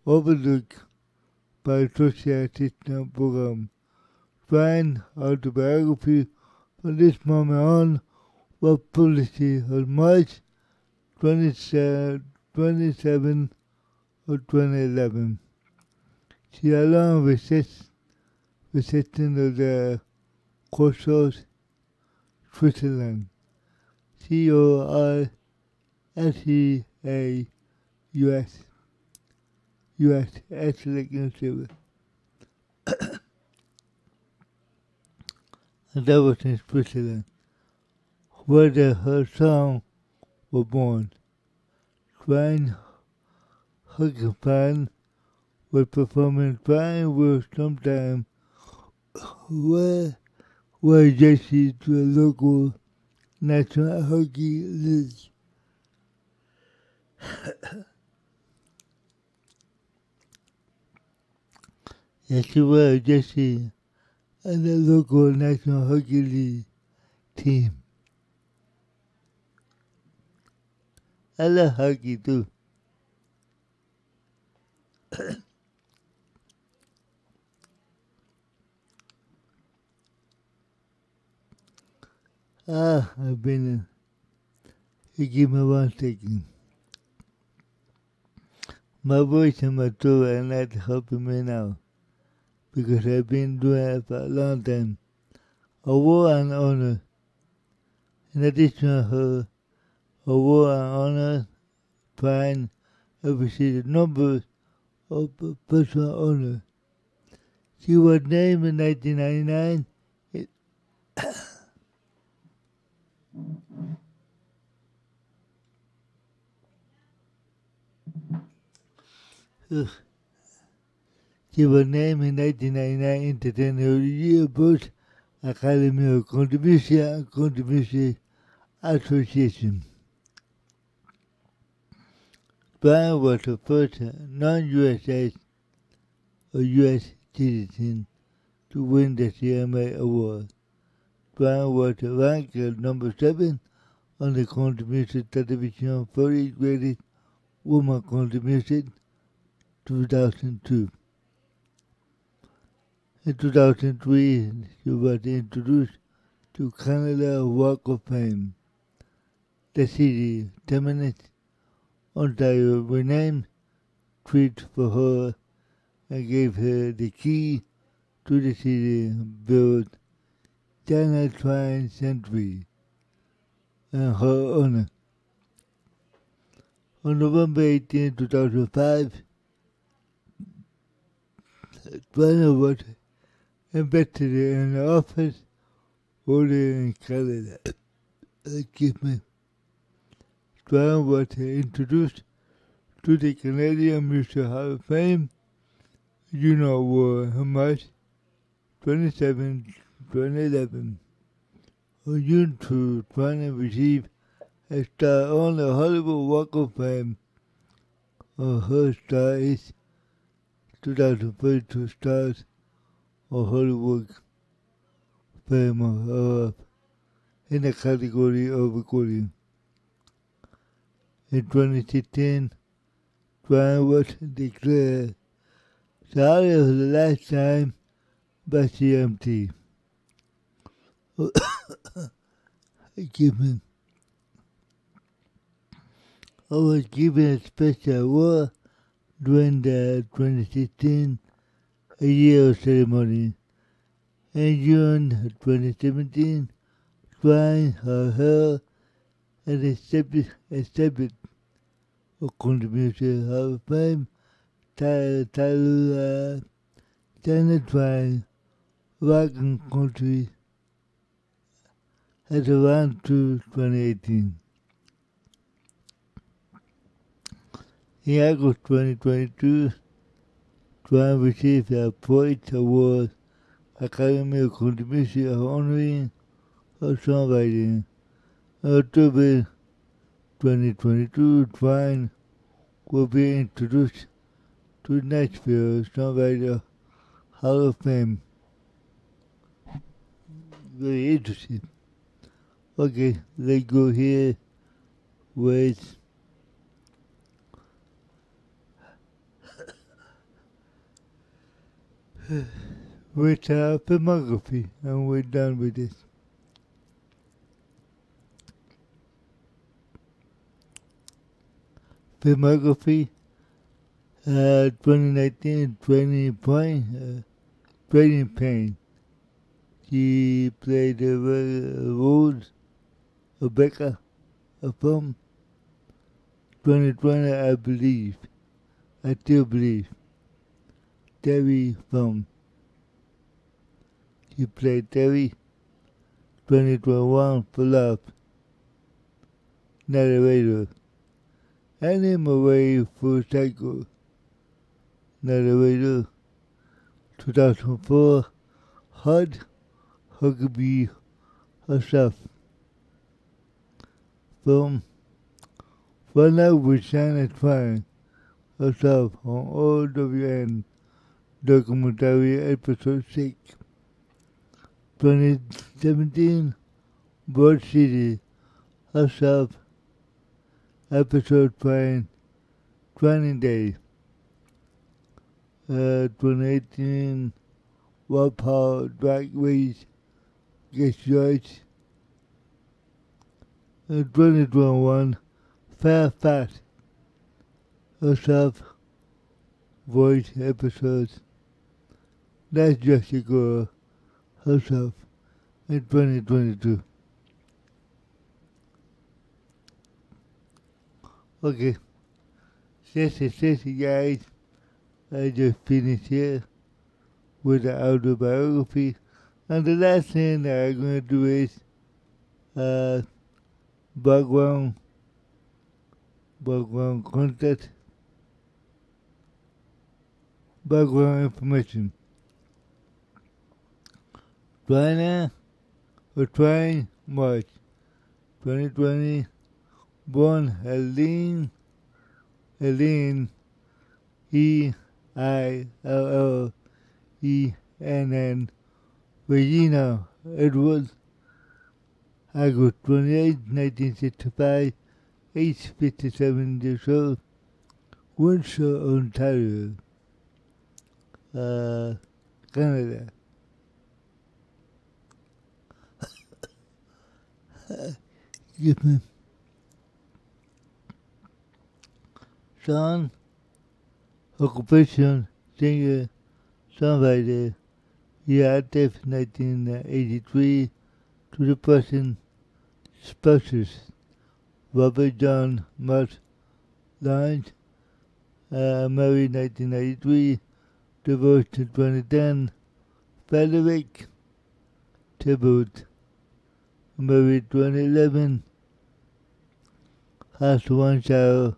overlooked by social assistance program. Twain's autobiography from this moment on was published on March 27 of 2011. She, along with of the Courses, Switzerland, CORSEAUS, U.S. And that was in Switzerland, where her song was born. Twain Huckabee was performing. Twain was sometime were Jesse to a local National Hockey League. Yes, she was Jesse and the local National Hockey League team. I love hockey too. I've been give me 1 second. My voice and my throat are not helping me now because I've been doing it for a long time. Award and honor. In addition to her award and honor, Twain received a number of personal honors. She was named in 1999 She was named in 1999 Entertainer of the Year, British Academy of Contribution Association. Brian was the first non-U.S. or U.S. citizen to win the CMA award. Twain was ranked at number 7 on the country music television 40 greatest woman country music 2002. In 2003, she was introduced to Canada Walk of Fame. The city, 10 minutes, Ontario, renamed streets for her and gave her the key to the city, built Shania Twain Century in her honor. On November 18, 2005, Twain was invested in the office holder in Canada. Twain was introduced to the Canadian Music Hall of Fame Junior Award on March 27, 2011. On June 2, Twain received a star on the Hollywood Walk of Fame. Her star is 2032 stars on Hollywood Fame in the category of recording. In 2016, Twain was declared Star of the Lifetime by CMT. I was given a special award during the 2016 year ceremony. In June 2017, Twain her and accepted a contribution Hall of Fame titled Shania Twain Rock and Country at around 2018. In August 2022, Twain received a Poet Award Academy of Contribution honoring her songwriting. In October 2022, Twain will be introduced to Nashville Songwriter Hall of Fame. Very interesting. Okay, let's go here with filmography, and we're done with this. Filmography, 2019, 20 Point, Trading Pain. She played the role of Becca, a film. 2020, I still believe. Terry film. She played Terry. 2021, For Love. Narrator. Annie Murray, Full Cycle. Narrator. 2004, Hud Huckabee herself. Film. Fun Out with Shania Twain herself on OWN documentary episode 6. 2017, Broad City herself episode 20 Day. 2018, What Power Drag Race Gets Judged. 2021, Fair Fast herself voice episodes. That's Jessica herself in 2022. Okay, sissy guys, I just finished here with the autobiography, and the last thing that I'm going to do is background content, background information. Twain March 2020, born Helene Eillenn, Regina Edwards, August 28, 1965, age 57 years old, Windsor, Ontario, Canada. Give me song, occupation, singer, songwriter, year active 1983, to the person, spouses, Robert John Mott Lawrence, married 1993, divorced in 2010, Frederick Thibault, married 2011, has one child,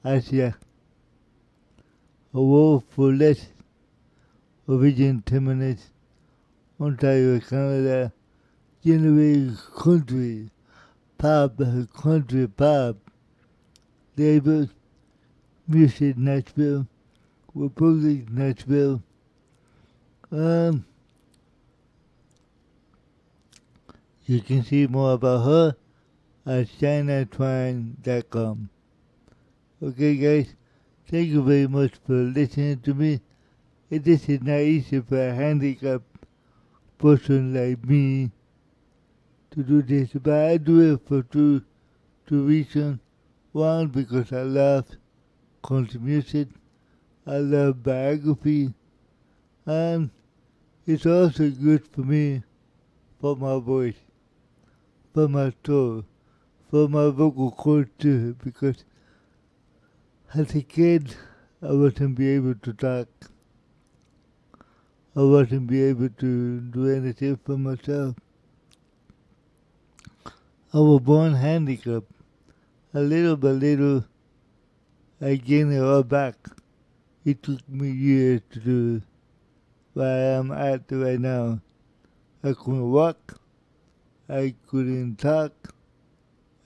Asia, a war for less, origin Timonets, Ontario, Canada, generate country pop, labor, music Nashville, Republic Nashville. You can see more about her at ShaniaTwain.com. Okay, guys, thank you very much for listening to me. This is not easy for a handicapped person like me to do this, but I do it for two reasons. One, because I love country music, I love biography, and it's also good for me, for my voice, for my soul, for my vocal cord too, because as a kid, I wasn't be able to talk. I wasn't be able to do anything for myself. I was born handicapped. A little by little, I gained it all back. It took me years to do where I am at right now. I couldn't walk, I couldn't talk,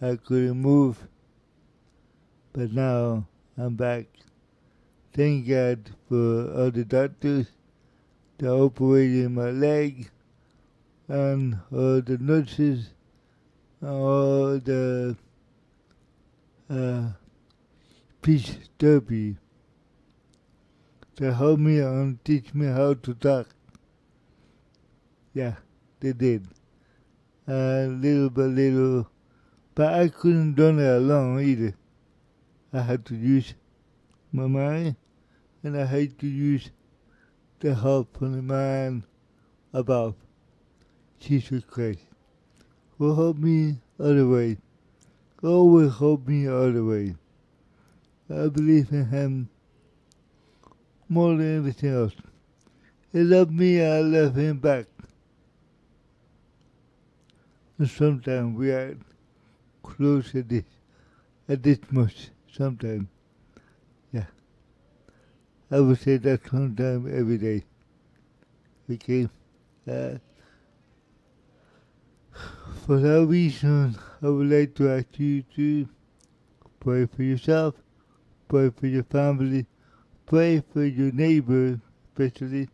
I couldn't move, but now I'm back. Thank God for all the doctors that operated my leg, and all the nurses, and all the speech therapy to help me and teach me how to talk. Yeah, they did. Little by little, but I couldn't do it alone either. I had to use my mind, and I had to use the help from the man above, Jesus Christ, who helped me all the way, always helped me all the way. I believe in Him more than anything else. He loved me, I love Him back. And sometimes we are close at this much, sometimes. Yeah. I would say that sometime every day. Okay? For that reason, I would like to ask you to pray for yourself, pray for your family, pray for your neighbor, especially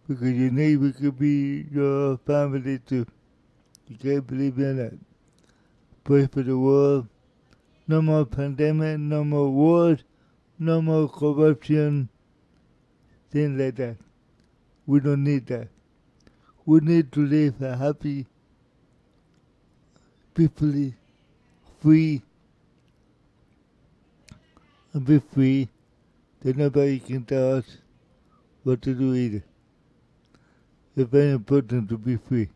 because your neighbor could be your family too. You can't believe in that. Pray for the world. No more pandemic, no more wars, no more corruption, things like that. We don't need that. We need to live a happy, peacefully, free, and be free that nobody can tell us what to do either. It's very important to be free,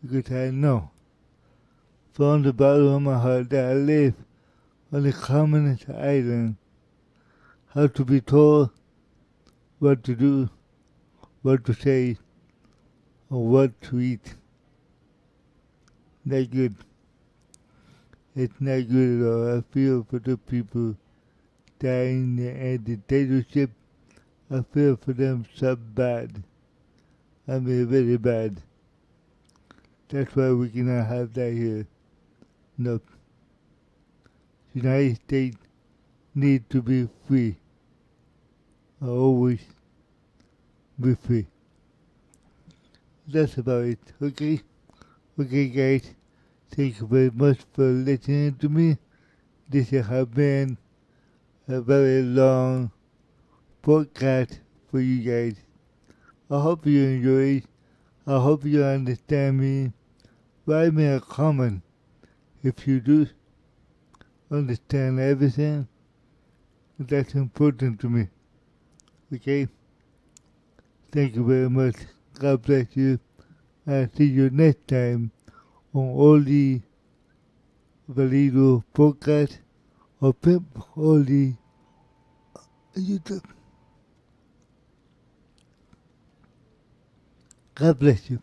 because I know from the bottom of my heart that I live on the communist island, how to be told what to do, what to say, or what to eat. Not good. It's not good at all. I feel for the people dying in the dictatorship. I feel for them so bad. I mean, very bad. That's why we cannot have that here. No. The United States need to be free. Always be free. That's about it, okay? Okay, guys. Thank you very much for listening to me. This has been a very long podcast for you guys. I hope you enjoy. I hope you understand me. Write me a comment if you do understand everything. That's important to me. Okay? Thank you very much. God bless you. I'll see you next time on Oli Valido podcast or Pimp Oli YouTube. God bless you.